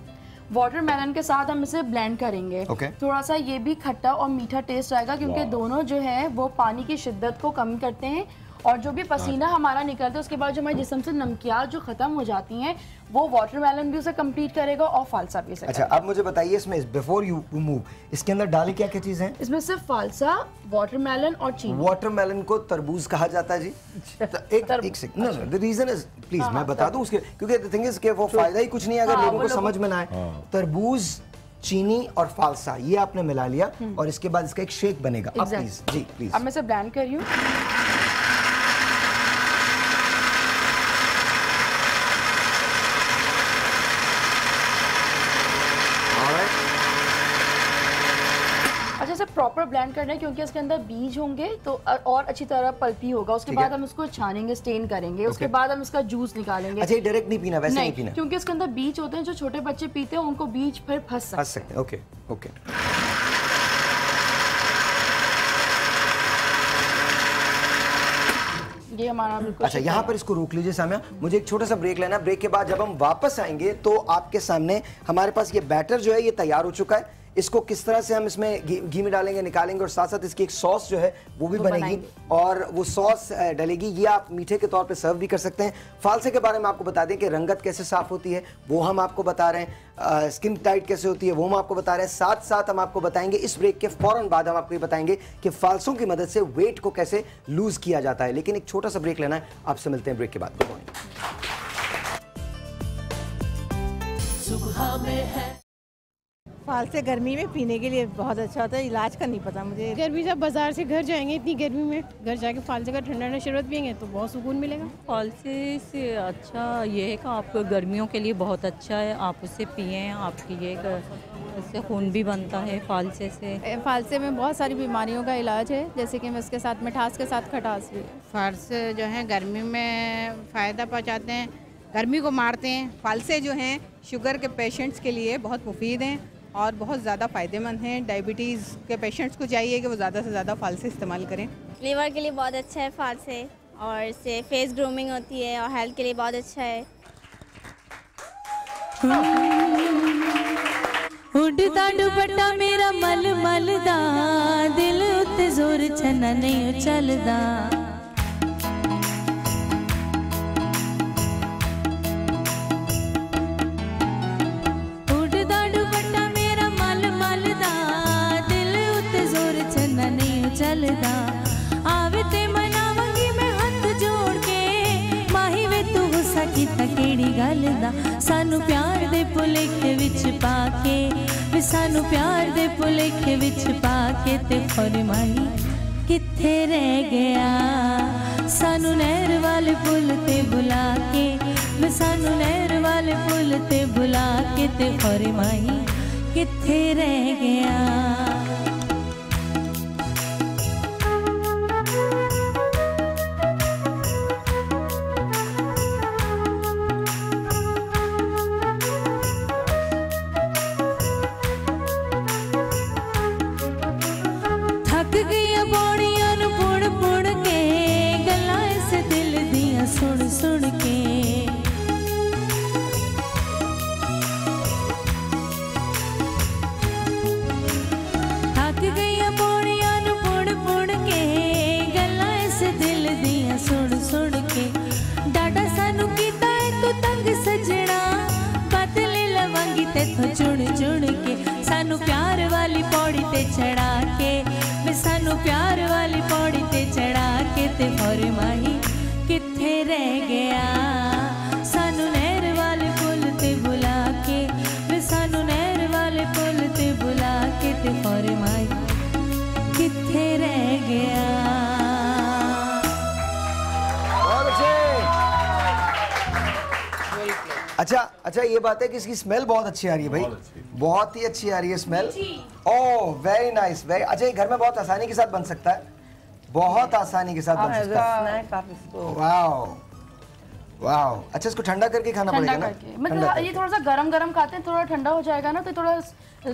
वाटरमेलन के साथ हम इसे ब्लेंड करेंगे। थोड़ा सा ये भी खट्टा और मीठा टेस्ट आएगा क्योंकि दोनों जो है वो पानी की शिद्दत को कम करते हैं और जो भी पसीना हमारा निकलता है उसके बाद जो हमारे जिस्म से नमकियात जो खत्म हो जाती हैं वो वाटरमेलन भी उसे कंप्लीट करेगा और फालसा भी उसे। अच्छा अब मुझे बताइए इसमें बिफोर यू मूव इसके अंदर डाली क्या क्या चीजें हैं? इसमें सिर्फ फालसा, वाटरमेलन और चीनी। वाटरमेलन को तरबूज कहा जाता है जी। एक second, no the reason is please मैं बता दूं उसके, क्योंकि द थिंग इज कि वो फायदा ही कुछ नहीं है अगर लोगों को समझ में ना आए। तरबूज, चीनी और फालसा ये आपने मिला लिया और इसके बाद इसका एक शेक बनेगा। अब प्लीज जी प्लीज। अब मैं इसे ब्लेंड कर रही हूँ। अच्छा इसे प्रॉपर ब्लेंड करना है क्योंकि इसके अंदर बीज होंगे तो और अच्छी तरह पल्पी होगा। उसके बाद हम इसको छानेंगे, स्टेन करेंगे। उसके बाद हम इसका जूस निकालेंगे। अच्छा डायरेक्ट नहीं पीना, वैसे नहीं पीना क्योंकि इसके अंदर बीज होते हैं, जो छोटे बच्चे पीते हैं उनको बीज फिर फंस सकते हैं। Okay okay. ये हमारा बिल्कुल। अच्छा यहाँ पर इसको रोक लीजिए सामिया, मुझे एक छोटा सा ब्रेक लेना। ब्रेक के बाद जब हम वापस आएंगे तो आपके सामने हमारे पास ये बैटर जो है ये तैयार हो चुका है। इसको किस तरह से हम इसमें घी में डालेंगे, निकालेंगे और साथ साथ इसकी एक सॉस जो है वो भी बनेगी और वो सॉस डलेगी। ये आप मीठे के तौर पे सर्व भी कर सकते हैं। फालसे के बारे में आपको बता दें कि रंगत कैसे साफ होती है वो हम आपको बता रहे हैं, स्किन टाइट कैसे होती है वो हम आपको बता रहे हैं। साथ साथ हम आपको बताएंगे इस ब्रेक के फौरन बाद हम आपको ये बताएंगे कि फालसों की मदद से वेट को कैसे लूज किया जाता है। लेकिन एक छोटा सा ब्रेक लेना है, आपसे मिलते हैं ब्रेक के बाद। फालसे गर्मी में पीने के लिए बहुत अच्छा होता है, इलाज का नहीं पता मुझे। गर्मी जब बाजार से घर जाएंगे इतनी गर्मी में घर जाके फालसे का ठंडा शरबत पियेंगे तो बहुत सुकून मिलेगा। फालसे से अच्छा ये है कि आपको गर्मियों के लिए बहुत अच्छा है, आप उसे पिएं, आपकी ये इससे खून भी बनता है फालसे से। फालसे में बहुत सारी बीमारियों का इलाज है, जैसे कि इसके साथ मिठास के साथ खटास भी। फालसे जो है गर्मी में फ़ायदा पहुँचाते हैं, गर्मी को मारते हैं। फालसे जो हैं शुगर के पेशेंट्स के लिए बहुत मुफीद हैं और बहुत ज़्यादा फ़ायदेमंद हैं। डायबिटीज़ के पेशेंट्स को चाहिए कि वो ज़्यादा से ज़्यादा फालसे इस्तेमाल करें। लीवर के लिए बहुत अच्छा है फालसे और इससे फेस ग्रूमिंग होती है और हेल्थ के लिए बहुत अच्छा है। उड़ता दुपट्टा मेरा मल मल दा, दिल उत्ते जोर छना नहीं चलदा। आवे ते मनावंगी मैं हाथ जोड़ के, माही वे तू गुस्सा कीता केड़ी गल दा। सानू प्यार दे भुलेखे विच पाके, वे सानू प्यार दे भुलेखे विच पाके ते फरमाई किथे रह गया। सानू नहर वाले पुल ते बुला के, वे सानू नहर वाले पुल ते बुला के ते फरमाई किथे रह गया। तेथों चुन चुन के, सानू प्यार वाली पौड़ी ते चढ़ा के, वे सानू प्यार वाली पौड़ी ते चढ़ा के, ते और माही किथे रह गया, सानू नहर वाले पुल ते बुला के, वे सानू नहर वाले पुल ते बुला के, ते और माही किथे रह गया। अच्छा ये बात है कि इसकी स्मेल बहुत अच्छी आ रही है भाई, बहुत ही अच्छी आ रही है smell. Oh very nice, very अच्छा। ये घर में बहुत आसानी के साथ बन सकता है, बहुत आसानी के साथ बन सकता है। Wow wow. अच्छा इसको ठंडा करके खाना पड़ेगा ना? मतलब ये थोड़ा सा गरम खाते हैं, थोड़ा ठंडा हो जाएगा ना तो थोड़ा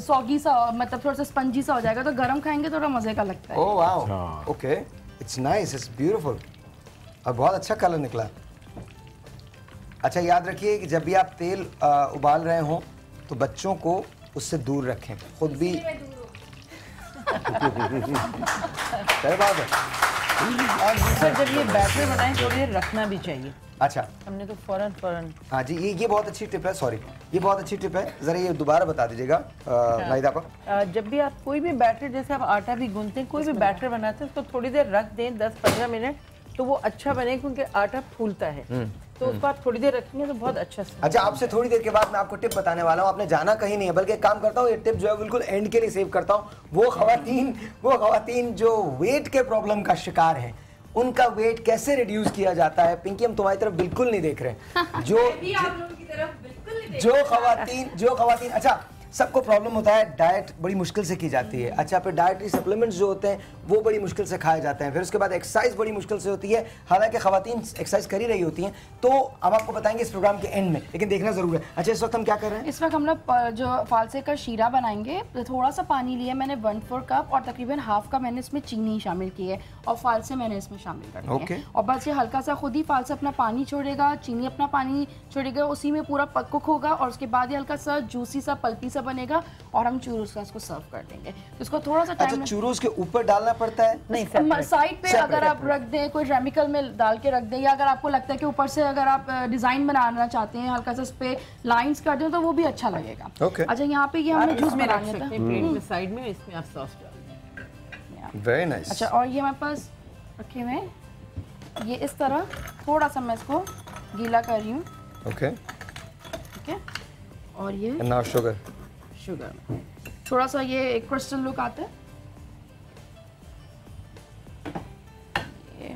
सॉगी सा, मतलब थोड़ा सा स्पंजी सा हो जाएगा, तो गरम खाएंगे थोड़ा मजे का लगता है। Oh wow, okay, it's nice, it's beautiful और बहुत अच्छा कलर निकला। अच्छा याद रखिए कि जब भी आप तेल उबाल रहे हो तो बच्चों को उससे दूर रखें, खुद भी सही बात है। और सर जब ये बैटर बनाएं थोड़ी देर रखना भी चाहिए। अच्छा हमने तो फौरन हाँ जी, ये बहुत अच्छी टिप है, सॉरी ये बहुत अच्छी टिप है, जरा ये दोबारा बता दीजिएगा नाहिदा को। जब भी आप कोई भी बैटर, जैसे आप आटा भी गूंथते हैं, कोई भी बैटर बनाते हैं, उसको थोड़ी देर रख दें 10-15 मिनट, तो वो अच्छा बने क्योंकि आटा फूलता है, तो उसको आप थोड़ी देर रखेंगे तो बहुत अच्छा। अच्छा आपसे थोड़ी देर के बाद मैं आपको टिप बताने वाला हूँ, आपने जाना कहीं नहीं है, बल्कि एक काम करता हूँ, ये टिप जो है बिल्कुल एंड के लिए सेव करता हूँ। वो खवातीन जो वेट के प्रॉब्लम का शिकार है, उनका वेट कैसे रिड्यूस किया जाता है। पिंकी हम तुम्हारी तरफ बिल्कुल नहीं देख रहे, जो खवातीन अच्छा सबको प्रॉब्लम होता है, डाइट बड़ी मुश्किल से की जाती है। अच्छा फिर डाइटरी सप्लीमेंट्स जो होते हैं वो बड़ी मुश्किल से खाए जाते हैं, फिर उसके बाद एक्सरसाइज बड़ी मुश्किल से होती है, हालांकि खवातीन एक्सरसाइज कर ही रही होती हैं। तो अब आपको बताएंगे इस प्रोग्राम के एंड में, लेकिन देखना जरूर है। अच्छा इस वक्त हम क्या कर रहे हैं? इस वक्त हम लोग जो फालसे का शीरा बनाएंगे, तो थोड़ा सा पानी लिया मैंने 1/4 कप, और तकरीबन हाफ कप मैंने इसमें चीनी शामिल की है, और फालसे मैंने इसमें शामिल कर दिए हैं। और बस ये हल्का सा खुद ही फालसा अपना पानी छोड़ेगा, चीनी अपना पानी छोड़ेगा, उसी में पूरा कुक होगा, और उसके बाद ये हल्का सा जूसी सा पल्पी सा बनेगा, और हम चूरोस का इसको सर्व कर देंगे। तो इसको थोड़ा सा टाइम। अच्छा चूरोस के ऊपर डालना पड़ता है? नहीं, साइड पे अगर आप रख दें, कोई रेमिकल में डाल के रख दें, या अगर आपको लगता है कि ऊपर से अगर आप डिजाइन बनाना चाहते हैं, हल्का सा उस पे लाइंस कर दें तो वो भी अच्छा लगेगा। अच्छा यहाँ पे ये हमने जूस में रख सकते हैं प्लेट में साइड में, इसमें आप सॉस डाल दें। Very nice. अच्छा और ये हमारे पास रखे हुए, ये इस तरह थोड़ा सा मैं इसको गीला कर रही हूँ। ओके ठीक है, और ये नाउ शुगर थोड़ा सा ये एक क्रिस्टल लुक आता है। ये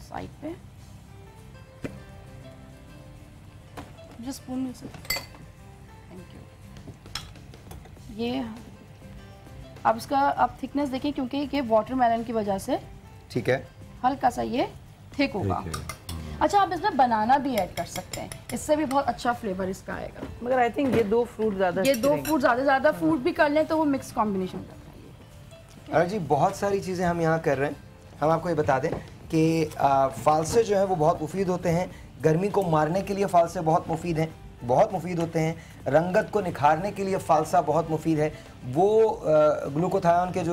साइड पे जो स्पून मिल सकता, थैंक यू। ये अब इसका आप थिकनेस देखिए, क्योंकि ये वाटरमेलन की वजह से ठीक है हल्का सा ये थिक होगा। अच्छा आप इसमें बनाना भी ऐड कर सकते हैं, इससे भी बहुत अच्छा फ्लेवर इसका आएगा। मगर आई थिंक ये दो फ्रूट ज़्यादा फ्रूट भी कर लें तो वो मिक्स कॉम्बिनेशन करता है। अरे जी बहुत सारी चीज़ें हम यहाँ कर रहे हैं। हम आपको ये बता दें कि फालसे जो हैं वो बहुत मुफीद होते हैं, गर्मी को मारने के लिए फालसे बहुत मुफीद होते हैं, रंगत को निखारने के लिए फालसा बहुत मुफीद है। वो ग्लूटाथायोन के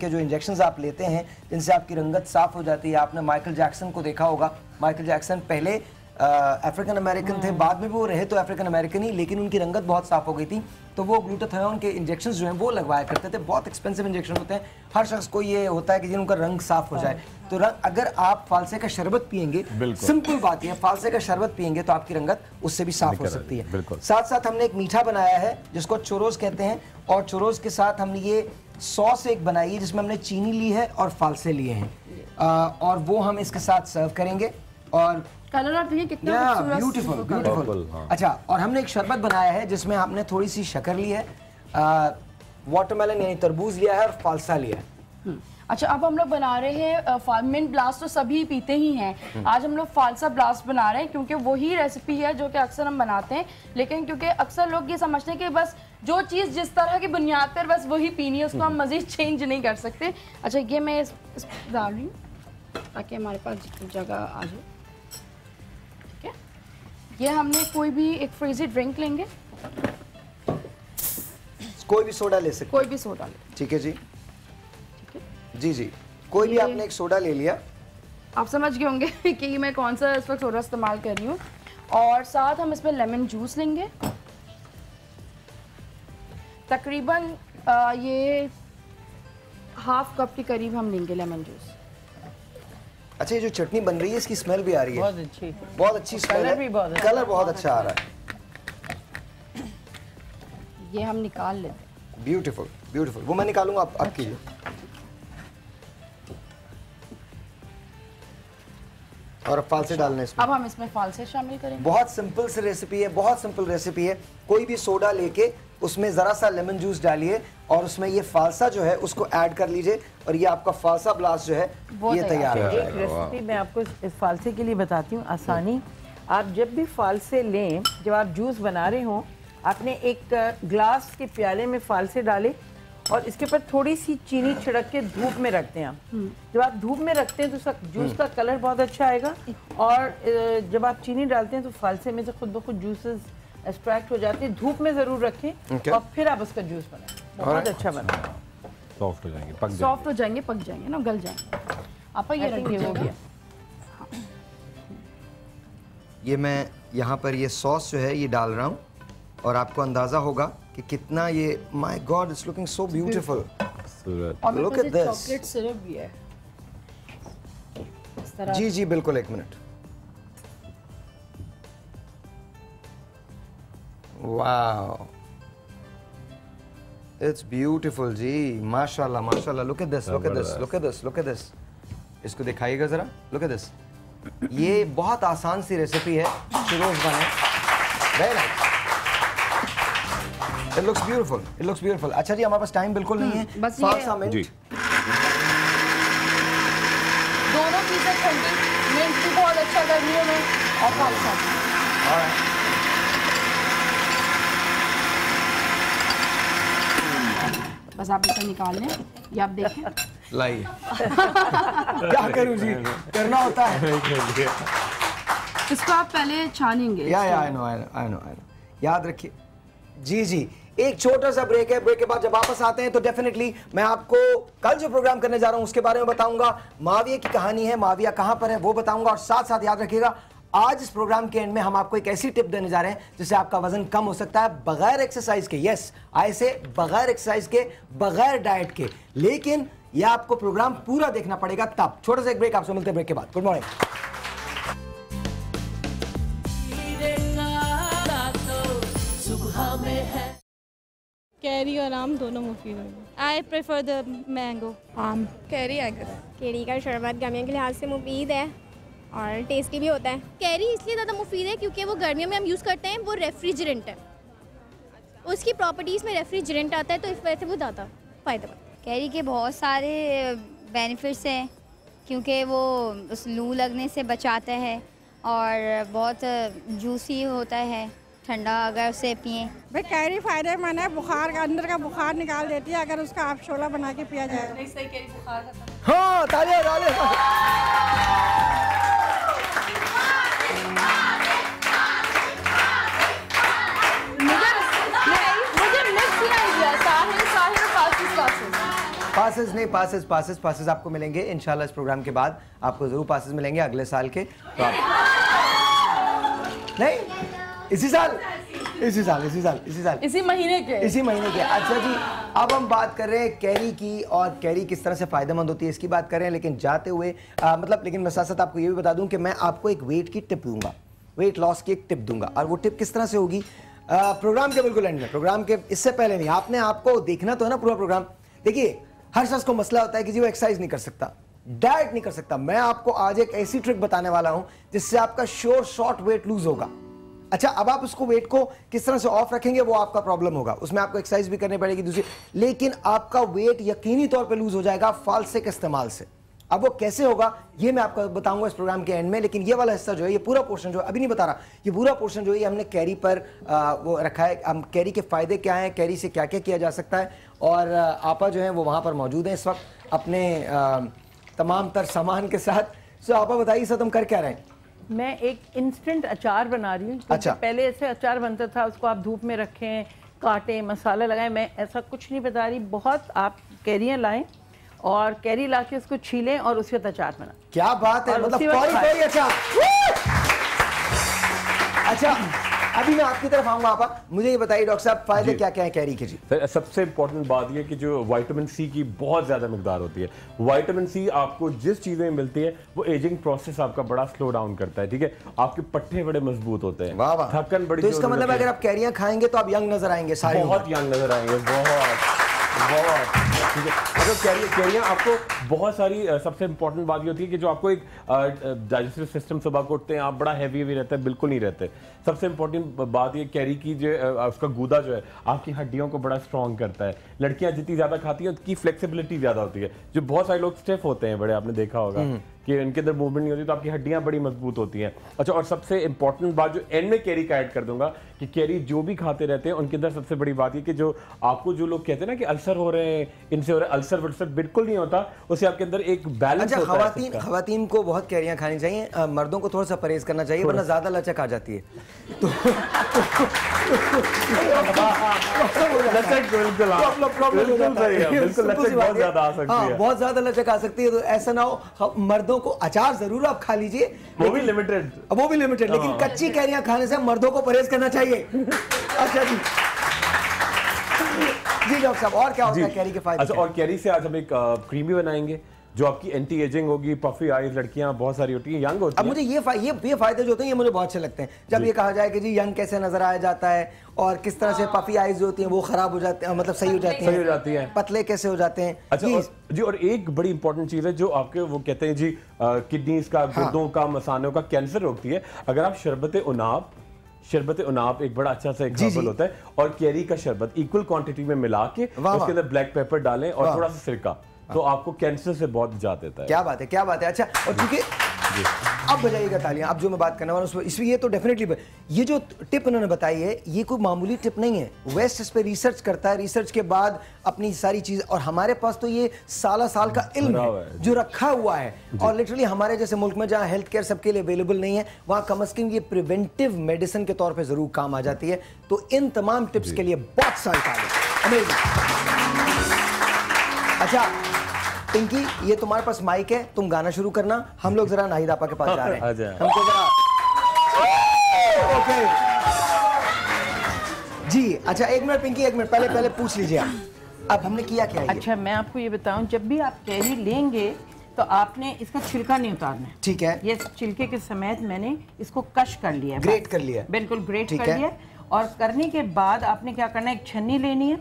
जो इंजेक्शंस आप लेते हैं जिनसे आपकी रंगत साफ़ हो जाती है। आपने माइकल जैक्सन को देखा होगा, माइकल जैक्सन पहले अफ्रीकन अमेरिकन थे, बाद में भी वो रहे तो अफ्रीकन अमेरिकन ही, लेकिन उनकी रंगत बहुत साफ़ हो गई थी, तो वो ग्लूटाथायोन के इंजेक्शंस जो हैं वो लगवाया करते थे। बहुत एक्सपेंसिव इंजेक्शन होते हैं, हर शख्स को ये होता है कि जिनका रंग साफ़ हो जाए। तो अगर आप फालसे का शरबत पियेंगे, सिंपल बात यह है, फालसे का शरबत पियेंगे तो आपकी रंगत उससे भी साफ़ हो सकती है। साथ साथ हमने एक मीठा बनाया है जिसको चोरोस कहते हैं, और चोरोस के साथ हमने ये सॉस एक बनाई है जिसमें हमने चीनी ली है और फालसे लिए हैं, और वो हम इसके साथ सर्व करेंगे। और कलर आप देखिए कितना ब्यूटीफुल। अच्छा और हमने एक शरबत बनाया है जिसमें हमने थोड़ी सी शक्कर ली है, वाटरमेलन यानी तरबूज लिया है और फालसा लिया है। अच्छा अब हम लोग बना रहे हैं मिंट ब्लास्ट, तो सभी पीते ही हैं, आज हम लोग फालसा ब्लास्ट बना रहे हैं क्योंकि वही रेसिपी है जो कि अक्सर हम बनाते हैं, लेकिन क्योंकि अक्सर लोग ये समझते हैं कि बस जो चीज़ जिस तरह की बुनियाद पर बस वही पीनी है, उसको हम मज़ीद चेंज नहीं कर सकते। अच्छा ये मैं इस डाल रही हूँ ताकि हमारे पास जगह आ जाए। ठीक है, ये हमने कोई भी एक फ्रीजी ड्रिंक लेंगे, कोई भी सोडा ले सकते, कोई भी सोडा ले, ठीक है जी, जी कोई भी आपने एक सोडा ले लिया। आप समझ गए होंगे कि मैं कौन सा इस वक्त सोडा इस्तेमाल कर रही हूँ। और साथ हम इसमें लेमन जूस लेंगे, तकरीबन ये हाफ कप के करीब हम लेंगे लेमन जूस। अच्छा, ये जो चटनी बन रही है इसकी स्मेल भी आ रही है, बहुत अच्छी, बहुत अच्छी स्मेल कलर है, भी बहुत कलर बहुत अच्छा आ रहा है। ये हम निकाल लेते हैं। ब्यूटीफुल ब्यूटीफुल, वो मैं निकालूंगा आपके लिए। और अब फालसे डालने इसमें। अब हम इसमें फालसे शामिल करेंगे। बहुत सिंपल सी रेसिपी है, बहुत सिंपल रेसिपी है। कोई भी सोडा लेके उसमें जरा सा लेमन जूस डालिए और उसमें ये फालसा जो है उसको ऐड कर लीजिए और ये आपका फालसा ब्लास्ट जो है ये तैयार हो जाएगा। एक रेसिपी मैं आपको इस फालसे के लिए बताती हूँ, आसानी। आप जब भी फालसे लें, जब आप जूस बना रहे हो, आपने एक ग्लास के प्याले में फालसे डाले और इसके ऊपर थोड़ी सी चीनी छिड़क के धूप में रखते हैं आप। जब आप धूप में रखते हैं तो उसका जूस का कलर बहुत अच्छा आएगा और जब आप चीनी डालते हैं तो फालसे में से खुद ब खुद जूसेस एक्सट्रैक्ट हो जाते हैं। धूप में जरूर रखें और फिर आप उसका जूस बनाएं, बहुत अच्छा बना। सॉफ्ट हो जाएंगे, पक सॉफ्ट हो जाएंगे, पक जाएंगे ना, गल जाएंगे। आप ये रखिए, हो गया। ये मैं यहाँ पर ये सॉस जो है ये डाल रहा हूँ और आपको अंदाजा होगा कि कितना ये, my God, it's looking so beautiful. Look at this, chocolate syrup भी है इस तरह। जी जी बिल्कुल, एक मिनट। वाओ, इट्स ब्यूटीफुल जी, माशाल्लाह माशाल्लाह। Look at this, look at this, look at this, look at this. इसको दिखाइएगा जरा, लुक एट दिस। ये बहुत आसान सी रेसिपी है, शिरोज बने। Very nice, it looks beautiful, it looks beautiful. अच्छा जी, हमारे पास टाइम बिल्कुल नहीं है, बस 5 मिनट। दोनों चीजें ठंडी, मिंट भी बहुत अच्छा गर्मियों में और फालसा। बस आप इसे निकाल लें, ये आप देखें। लाइए क्या करूं जी, करना होता है। इसको आप पहले छानेंगे। I know. याद रखिए जी जी। एक छोटा सा ब्रेक है, ब्रेक के बाद जब वापस आते हैं तो डेफिनेटली मैं आपको कल जो प्रोग्राम करने जा रहा हूं उसके बारे में बताऊंगा। माविया की कहानी है, माविया कहां पर है वो बताऊंगा और साथ साथ याद रखिएगा आज इस प्रोग्राम के एंड में हम आपको एक ऐसी टिप देने जा रहे हैं जिससे आपका वजन कम हो सकता है बगैर एक्सरसाइज के। यस, आई से बगैर एक्सरसाइज के, बगैर डाइट के। लेकिन यह आपको प्रोग्राम पूरा देखना पड़ेगा तब। छोटा सा एक ब्रेक, आपसे मिलते हैं ब्रेक के बाद। Good morning. कैरी और आम दोनों मुफीद हैं। I prefer the mango. आम। कैरी आई गेस। कैरी का शरबत गर्मियों के लिहाज से मुफीद है और टेस्टी भी होता है। कैरी इसलिए ज़्यादा मुफीद है क्योंकि वो गर्मियों में हम यूज़ करते हैं, वो रेफ्रिजरेंट है, उसकी प्रॉपर्टीज़ में रेफ्रिजरेंट आता है, तो इस वजह से वो ज़्यादा फ़ायदेमंद। कैरी के बहुत सारे बेनिफिट्स हैं क्योंकि वो उस लू लगने से बचाता है और बहुत जूसी होता है, ठंडा अगर उसे पिए। भाई कैरी फायदेमंद है, बुखार का, अंदर का बुखार निकाल देती है अगर उसका आप शोला बना के पिया जाए। हाँ, तालियां तालियां। पासेस नहीं, पासेस आपको मिलेंगे इंशाल्लाह। इस प्रोग्राम के बाद आपको जरूर पासेस मिलेंगे अगले साल के। तो आप नहीं, इसी साल इसी महीने के। अच्छा जी, अब हम बात कर रहे हैं कैरी की और कैरी किस तरह से फायदेमंद होती है इसकी बात कर रहे हैं। लेकिन जाते हुए लेकिन मैं साथ साथ आपको ये भी बता दूं कि मैं आपको एक वेट की टिप दूंगा, वेट लॉस की एक टिप दूंगा। और वो टिप किस तरह से होगी प्रोग्राम के बिल्कुल एंड में, प्रोग्राम के इससे पहले नहीं। आपने आपको देखना तो है ना पूरा प्रोग्राम। देखिए, हर शख्स को मसला होता है कि जी वो एक्सरसाइज नहीं कर सकता, डाइट नहीं कर सकता। मैं आपको आज एक ऐसी ट्रिक बताने वाला हूं जिससे आपका शॉर्ट वेट लूज होगा। अच्छा, अब आप उसको वेट को किस तरह से ऑफ रखेंगे वो आपका प्रॉब्लम होगा, उसमें आपको एक्सरसाइज भी करनी पड़ेगी दूसरी, लेकिन आपका वेट यकीनी तौर पे लूज हो जाएगा फालसे के इस्तेमाल से। अब वो कैसे होगा ये मैं आपको बताऊंगा इस प्रोग्राम के एंड में। लेकिन ये वाला हिस्सा जो है, ये पूरा पोर्शन जो है, अभी नहीं बता रहा, ये पूरा पोर्शन जो है हमने कैरी पर वो रखा है। हम कैरी के फायदे क्या हैं, कैरी से क्या क्या किया जा सकता है, और आपा जो है वो वहाँ पर मौजूद है इस वक्त अपने तमाम तर सामान के साथ। सो आपा बताइए सर, तुम कर क्या रहे हैं? मैं एक इंस्टेंट अचार बना रही हूँ। अच्छा। पहले ऐसे अचार बनता था, उसको आप धूप में रखें, काटें, मसाला लगाएं। मैं ऐसा कुछ नहीं बता रही। बहुत आप कैरियाँ लाएं और कैरी ला के उसको छीलें और उसके अचार बना। क्या बात है, मतलब फौरी अचार। अच्छा, अभी मैं आपकी तरफ आऊंगा आपा, मुझे ये बताइए डॉक्टर साहब फायदे क्या क्या है कैरी के? जी सबसे इंपॉर्टेंट बात ये कि जो विटामिन सी की बहुत ज्यादा मिकदार होती है। विटामिन सी आपको जिस चीज में मिलती है वो एजिंग प्रोसेस आपका बड़ा स्लो डाउन करता है, ठीक है। आपके पट्टे बड़े मजबूत होते हैं, थकन बड़ी। तो इसका मतलब अगर आप कैरियां खाएंगे तो आप यंग नजर आएंगे, सारे बहुत यंग नजर आएंगे, बहुत ठीक है। अगर कैरियां आपको बहुत सारी, सबसे इंपॉर्टेंट बात ये होती है कि जो आपको एक डाइजेस्टिव सिस्टम सुबह को उठते हैं आप बड़ा हैवी रहता है, बिल्कुल नहीं रहते। सबसे इंपॉर्टेंट बात ये कैरी की जो उसका गूदा जो है आपकी हड्डियों को बड़ा स्ट्रॉन्ग करता है। लड़कियां जितनी ज्यादा खाती हैं उनकी फ्लेक्सिबिलिटी ज्यादा होती है। जो बहुत सारे लोग स्टिफ होते हैं बड़े, आपने देखा होगा कि इनके अंदर मूवमेंट नहीं होती, तो आपकी हड्डियां बड़ी मजबूत होती हैं। अच्छा, और सबसे इंपॉर्टेंट बात जो एंड में कैरी का ऐड कर दूंगा कि कैरी जो भी खाते रहते हैं उनके अंदर सबसे बड़ी बात ये कि जो आपको जो लोग कहते हैं ना कि अल्सर हो रहे हैं, इनसे हो रहे हैं, अल्सर वल्सर बिल्कुल नहीं होता, उससे आपके अंदर एक बैलेंस होता है। अच्छा, खवातीन को बहुत कैरियां खानी चाहिए, मर्दों को थोड़ा सा परहेज करना चाहिए वरना ज्यादा लचक आ जाती है। तो बहुत ज्यादा लचक आ सकती है, तो ऐसा ना हो। मर्दों को अचार जरूर आप खा लीजिए, वो भी लिमिटेड, लेकिन कच्ची कैरियां खाने से मर्दों को परहेज करना चाहिए। अच्छा जी डॉक्टर साहब, और क्या होता है कैरी के फायदे? अच्छा, और कैरी से आज हम एक क्रीम भी बनाएंगे जो आपकी एंटी एजिंग होगी। पफी आईज लड़कियां बहुत सारी होती हैं, यंग होती हैं। अब मुझे ये फायदे जो होते हैं ये मुझे बहुत अच्छे लगते हैं, जब ये कहा जाए कि जी यंग कैसे नजर आया जाता है और किस तरह से पफी आईज जो होती हैं वो खराब हो जाते हैं, मतलब सही हो जाती हैं, पतले कैसे हो जाते हैं। अच्छा जी, और एक बड़ी इंपॉर्टेंट चीज है जो आपके वो कहते हैं जी किडनीज का, गुर्दों का, मसानों का कैंसर रोकती है। अगर आप शरबत उनाब एक बड़ा अच्छा सा एग्जाम्पल होता है, और कैरी का शरबत इक्वल क्वांटिटी में मिला के उसके अंदर ब्लैक पेपर डालें और थोड़ा सा सिरका, तो आपको कैंसर से बहुत निजात देता है। क्या बात है। अच्छा, और क्योंकि अब बजाइएगा तालियां, अब जो मैं बात करने वाला हूं इसमें ये तो डेफिनेटली ये जो टिप उन्होंने बताई है ये कोई मामूली टिप नहीं है। वेस्ट इस पे रिसर्च करता है, रिसर्च के बाद अपनी सारी चीज, और हमारे पास तो ये साल का इल्म है जो रखा हुआ है। और लिटरली हमारे जैसे मुल्क में जहाँ हेल्थ केयर सबके लिए अवेलेबल नहीं है, वहाँ कम अज कम ये प्रिवेंटिव मेडिसिन के तौर पर जरूर काम आ जाती है। तो इन तमाम टिप्स के लिए बहुत सारी तारीफ। अच्छा पिंकी, ये तुम्हारे पास माइक है, तुम गाना शुरू करना, हम लोग जरा नाहिद आपा के पास जा रहे हैं। हमको जरा ओके जी। अच्छा एक मिनट पिंकी, एक मिनट पहले पूछ लीजिए आप, अब हमने किया क्या? अच्छा मैं आपको ये बताऊं, जब भी आप कैरी लेंगे तो आपने इसका छिलका नहीं उतारना है, ठीक है। ये छिलके के समेत मैंने इसको कश कर लिया, ग्रेट कर लिया, बिल्कुल ग्रेट कर लिया। और करने के बाद आपने क्या करना है, एक छन्नी लेनी है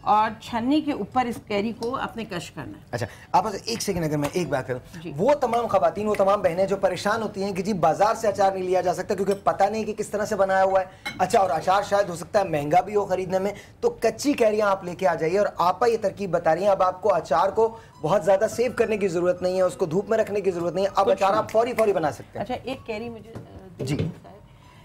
और छन्नी के ऊपर इस कैरी को आपने कश करना है। अच्छा आप एक सेकंड, अगर मैं एक बात करूं, वो तमाम खवातीन, वो तमाम बहनें जो परेशान होती हैं कि जी बाजार से अचार नहीं लिया जा सकता क्योंकि पता नहीं कि किस तरह से बनाया हुआ है। अच्छा, और अचार शायद हो सकता है महंगा भी हो खरीदने में, तो कच्ची कैरियां आप लेके आ जाइए। और आपा ये तरकीब बता रही हैं, अब आपको अचार को बहुत ज्यादा सेव करने की जरूरत नहीं है, उसको धूप में रखने की जरूरत नहीं है, अब अचार आप फौरी बना सकते हैं। अच्छा एक कैरी मुझे जी,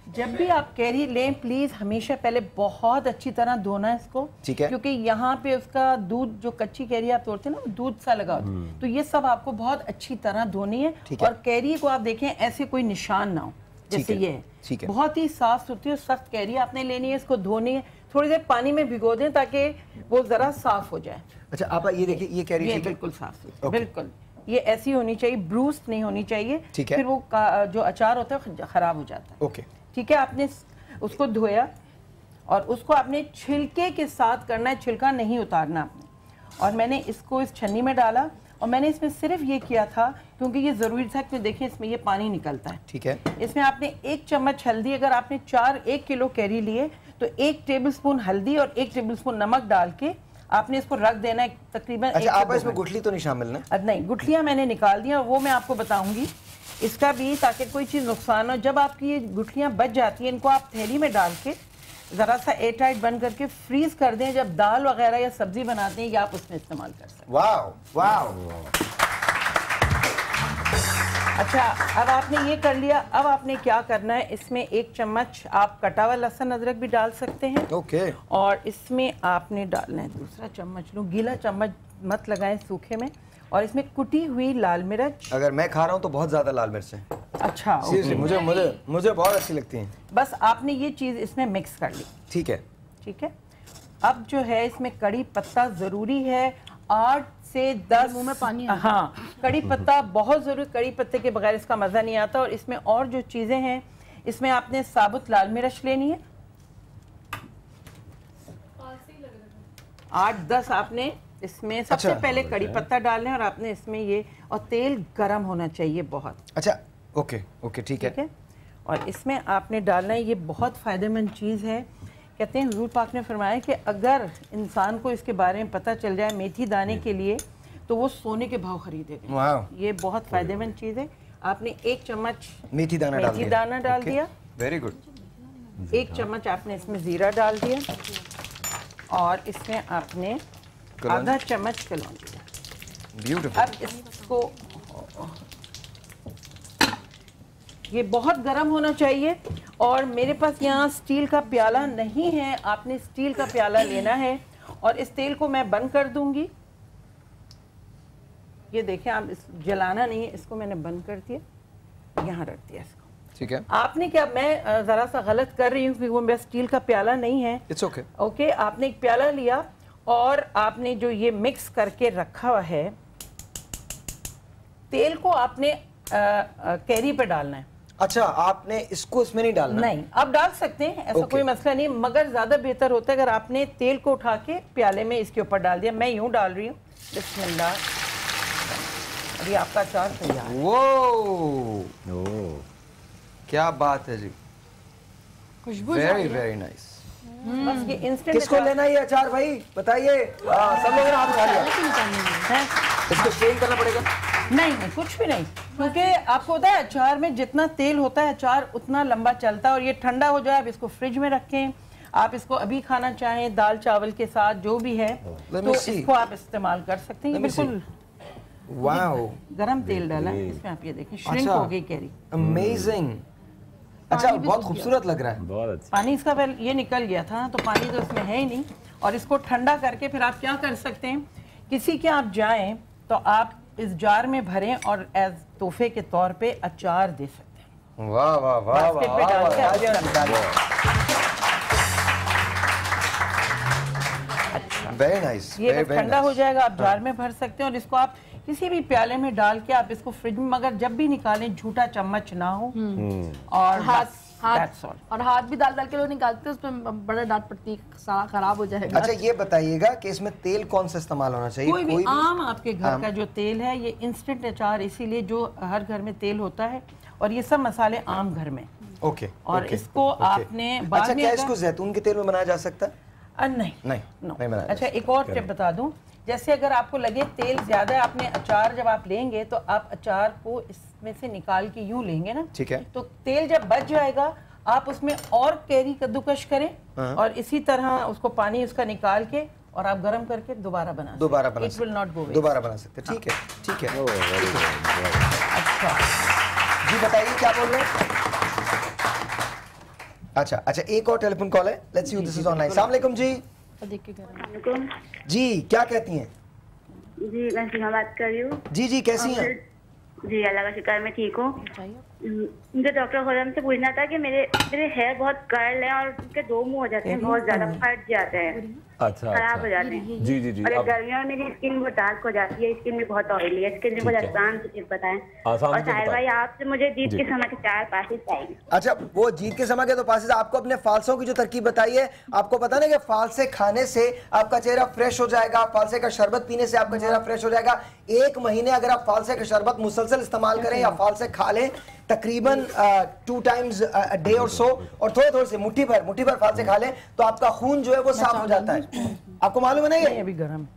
जब भी आप कैरी लें प्लीज हमेशा पहले बहुत अच्छी तरह धोना है इसको, ठीक है, क्योंकि यहाँ पे उसका दूध, जो कच्ची कैरी आप तोड़ते हैं ना, दूध सा लगा होता है, तो ये सब आपको बहुत अच्छी तरह धोनी है। और कैरी को आप देखें ऐसे कोई निशान ना हो, जैसे ये है, बहुत ही साफ सुथरी सख्त कैरी आपने लेनी है, इसको धोनी है, थोड़ी देर पानी में भिगो दें ताकि वो जरा साफ हो जाए। अच्छा आप ये देखिए, ये कैरी बिल्कुल साफ सुथरी, बिल्कुल ये ऐसी होनी चाहिए, ब्रूस नहीं होनी चाहिए, फिर वो जो अचार होता है खराब हो जाता है। ओके ठीक है, आपने उसको धोया और उसको आपने छिलके के साथ करना है, छिलका नहीं उतारना आपने। और मैंने इसको इस छन्नी में डाला और मैंने इसमें सिर्फ ये किया था क्योंकि ये ज़रूरी था कि देखिए इसमें ये पानी निकलता है, ठीक है। इसमें आपने 1 चम्मच हल्दी, अगर आपने 1 किलो कैरी लिए तो 1 टेबलस्पून हल्दी और 1 टेबलस्पून नमक डाल के आपने इसको रख देना है तकरीबन। अच्छा आप इसमें गुठली तो नहीं शामिल ना? नहीं, गुठलियाँ मैंने निकाल दी और वो मैं आपको बताऊंगी इसका भी, ताकि कोई चीज़ नुकसान हो। जब आपकी ये गुठलियाँ बच जाती हैं, इनको आप थैली में डाल के ज़रा सा एयर टाइट बंद करके फ्रीज कर दें। जब दाल वगैरह या सब्जी बनाते हैं, या आप उसमें इस्तेमाल कर सकते हैं। वाह वाह। अच्छा अब आपने ये कर लिया, अब आपने क्या करना है, इसमें 1 चम्मच आप कटा हुआ लहसुन अदरक भी डाल सकते हैं। ओके। और इसमें आपने डालना है 2 चम्मच, लो गीला चम्मच मत लगाएं सूखे में। और इसमें कुटी हुई लाल मिर्च, अगर मैं खा रहा हूँ तो बहुत ज्यादा लाल मिर्च है। अच्छा मुझे बहुत अच्छी लगती हैं। बस आपने ये चीज इसमें मिक्स कर ली, ठीक है, ठीक है। अब जो है इसमें कड़ी पत्ता जरूरी है, 8 से 10 मुंह में पानी। हाँ, कड़ी पत्ता बहुत जरूरी, कड़ी पत्ते के बगैर इसका मजा नहीं आता। और इसमें और जो चीजें हैं, इसमें आपने साबुत लाल मिर्च लेनी है, 8-10 आपने इसमें सबसे पहले कड़ी पत्ता डालना है और आपने इसमें ये, और तेल गरम होना चाहिए बहुत। अच्छा, ओके ओके, ठीक है। और इसमें आपने डालना है, ये बहुत फ़ायदेमंद चीज़ है। कहते हैं हुजूर पाक ने फरमाया कि अगर इंसान को इसके बारे में पता चल जाए मेथी दाने के लिए, तो वो सोने के भाव खरीदेगा। ये बहुत फ़ायदेमंद चीज़ है। आपने 1 चम्मच मेथी दाना डाल दिया। Very good. 1 चम्मच आपने इसमें ज़ीरा डाल दिया और इसमें आपने आधा चम्मच कलौंजी। ब्यूटीफुल। अब इसको, ये बहुत गर्म होना चाहिए और मेरे पास यहाँ स्टील का प्याला नहीं है, आपने स्टील का प्याला लेना है। और इस तेल को मैं बंद कर दूंगी। ये देखें, आप इस जलाना नहीं है, इसको मैंने बंद कर दिया, यहाँ रख दिया इसको। ठीक है। आपने क्या, मैं जरा सा गलत कर रही हूँ क्योंकि वो मेरा स्टील का प्याला नहीं है। It's okay. ओके, आपने एक प्याला लिया और आपने जो ये मिक्स करके रखा हुआ है तेल को आपने कैरी पे डालना है। अच्छा, आपने इसको इसमें नहीं डालना? नहीं, आप डाल सकते हैं, ऐसा कोई मसला नहीं, मगर ज्यादा बेहतर होता है अगर आपने तेल को उठा के प्याले में इसके ऊपर डाल दिया। मैं यूं डाल रही हूँ। बिस्मिल्लाह। अभी आपका अचार तैयार है। वो क्या बात है जी, खुशबू वेरी वेरी नाइस। बस ये इंस्टेंट। किसको लेना ये अचार भाई, बताइए। सब लोगों ने हाथ उठा लिया। इसको स्ट्रेन करना पड़ेगा? नहीं, कुछ भी नहीं, क्योंकि आपको पता है अचार में जितना तेल होता है अचार उतना लंबा चलता है। और ये ठंडा हो जाए, आप इसको फ्रिज में रखें। आप इसको अभी खाना चाहें दाल चावल के साथ, जो भी है, तो इसको आप इस्तेमाल कर सकते हैं। ये बिल्कुल वाओ, गरम तेल डाला है इसमें, आप ये देखें श्रिंक हो गई कैरी। अमेजिंग। अच्छा, बहुत खूबसूरत लग रहा है। बहुत अच्छा। पानी इसका पहले ये निकल गया था, तो पानी तो इसमें है ही नहीं। और इसको ठंडा करके फिर आप क्या कर सकते हैं, किसी के आप जाएं तो आप इस जार में भरें और एज तोहफे के तौर पे अचार दे सकते हैं। वाह वाह वाह वेरी नाइस। ये ठंडा हो जाएगा, आप जार में भर सकते हैं और इसको आप किसी भी प्याले में डाल के आप इसको फ्रिज में, मगर जब भी निकालें झूठा चम्मच ना हो। और हाथ भी डाल के लोग निकालते हैं, उसमें बड़ा डांट पड़ती है, खराब हो जाएगा। अच्छा, ये बताइएगा कि इसमें तेल कौन सा इस्तेमाल होना चाहिए? कोई भी आम आपके घर का जो तेल है, ये इंस्टेंट अचार इसीलिए जो हर घर में तेल होता है, और ये सब मसाले आम घर में। ओके। और इसको आपने अच्छा, क्या इसको जैतून के तेल में बनाया जा सकता है? नहीं नहीं बनाया। अच्छा, एक और टिप बता दूं, जैसे अगर आपको लगे तेल ज्यादा है, आपने अचार जब आप लेंगे तो आप अचार को इसमें से निकाल के यूं लेंगे ना, ठीक है, तो तेल जब बच जाएगा आप उसमें और कैरी कद्दूकश करें और इसी तरह उसको पानी उसका निकाल के और आप गर्म करके दोबारा बना इट विल नॉट गो, दोबारा बना सकते। ठीक है, ठीक है। अच्छा जी, बताइए क्या बोल रहे हैं? अच्छा अच्छा, एक और टेलीफोन कॉल है, let's see who this is online. अस्सलाम वालेकुम जी। जी, क्या कहती हैं? जी, मैं सीमा बात कर रही हूँ। जी जी, कैसी हैं? जी, अल्लाह का शुक्र, मैं ठीक हूँ। मुझे डॉक्टर खुरम से पूछना था कि मेरे हेयर बहुत कर्ल हैं और उनके 2 मुंह हो जाते हैं, बहुत ज्यादा फट जाते हैं, अच्छा, खराब हो जाते हैं। जी जी जी। और गर्मियों में मेरी स्किन बहुत डार्क हो जाती है, स्किन भी बहुत ऑयली है, स्किन भी बहुत आसान से टिप बताएं। और साहिर भाई, आपसे मुझे जीत के समय के 4 पासेस चाहिए। अच्छा, वो जीत के समय के तो पासेस, आपको अपने फालसों की जो तरकीब बताई है, आपको पता ना कि फालसे खाने से आपका चेहरा फ्रेश हो जाएगा, फालसे का शरबत पीने से आपका चेहरा फ्रेश हो जाएगा। 1 महीने अगर आप फालसे का शरबत मुसलसल इस्तेमाल करें या फालसे खा लें, तकरीबन 2 टाइम्स अ डे और सो, और थोड़े थोड़े से मुट्ठी भर फालसे खा लें तो आपका खून जो है वो साफ हो जाता है। आपको मालूम है ना ये? अभी गर्म।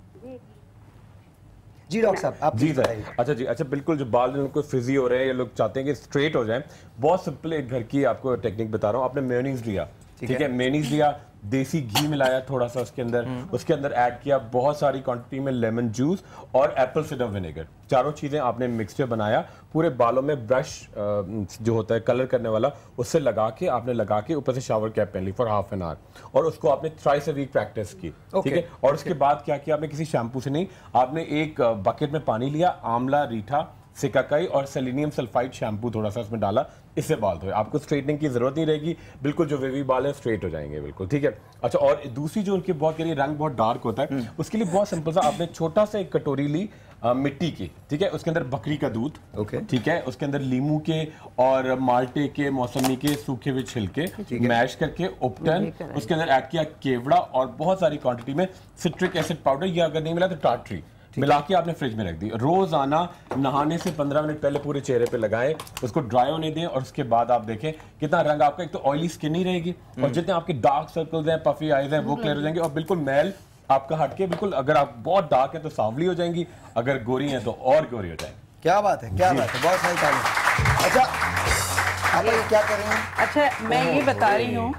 जी डॉक्टर साहब, आप जी सर। अच्छा जी, अच्छा बिल्कुल, जो बाल उनको फ्रिजी हो रहे हैं, ये लोग चाहते हैं कि स्ट्रेट हो जाएं, बहुत सिंपल एक घर की आपको टेक्निक बता रहा हूँ। आपने मेयोनीज लिया, ठीक है, मेयोनीज लिया, देसी घी मिलाया थोड़ा सा उसके अंदर ऐड किया बहुत सारी क्वांटिटी में लेमन जूस और एप्पल सिडर विनेगर, चारों चीज़ें आपने मिक्सचर बनाया, पूरे बालों में ब्रश जो होता है कलर करने वाला उससे लगा के ऊपर से शावर कैप पहन ली फॉर ½ एन आवर, और उसको आपने थ्राइस अ वीक प्रैक्टिस की, ठीक है। और उसके बाद क्या किया आपने, किसी शैम्पू से नहीं, आपने एक बकेट में पानी लिया, आंवला, रीठा, सिकाकाई और सेलेनियम सल्फाइड शैम्पू थोड़ा सा उसमें डाला, इससे बाल धोए, आपको स्ट्रेटनिंग की जरूरत नहीं रहेगी, बिल्कुल जो वेवी बाल है स्ट्रेट हो जाएंगे बिल्कुल, ठीक है। अच्छा, और दूसरी जो उनकी बहुत रंग बहुत डार्क होता है, उसके लिए बहुत सिंपल सा, आपने छोटा सा एक कटोरी ली मिट्टी के, ठीक है, उसके अंदर बकरी का दूध, ओके, ठीक है, उसके अंदर लीमू के और माल्टे के, मौसमी के सूखे हुए छिलके मैश करके उपटन, उसके अंदर ऐड किया केवड़ा और बहुत सारी क्वांटिटी में सिट्रिक एसिड पाउडर, या अगर नहीं मिला तो टार्ट्री मिला के आपने फ्रिज में रख दी। रोजाना नहाने से 15 मिनट पहले पूरे चेहरे पे लगाएं, उसको ड्राई होने दें और उसके बाद आप देखें कितना रंग आपका, एक तो ऑयली स्किन नहीं रहेगी और जितने आपके डार्क सर्कल्स हैं, पफी आईज हैं, वो क्लियर हो जाएंगे और बिल्कुल मैल आपका हटके, बिल्कुल अगर आप बहुत डार्क है तो सांवली हो जाएंगी, अगर गोरी है तो और गोरी हो जाएंगी। क्या बात है, क्या बात है, बहुत सही तारीफ। अच्छा आप ये क्या कर रहे हैं? अच्छा मैं ये बता रही हूँ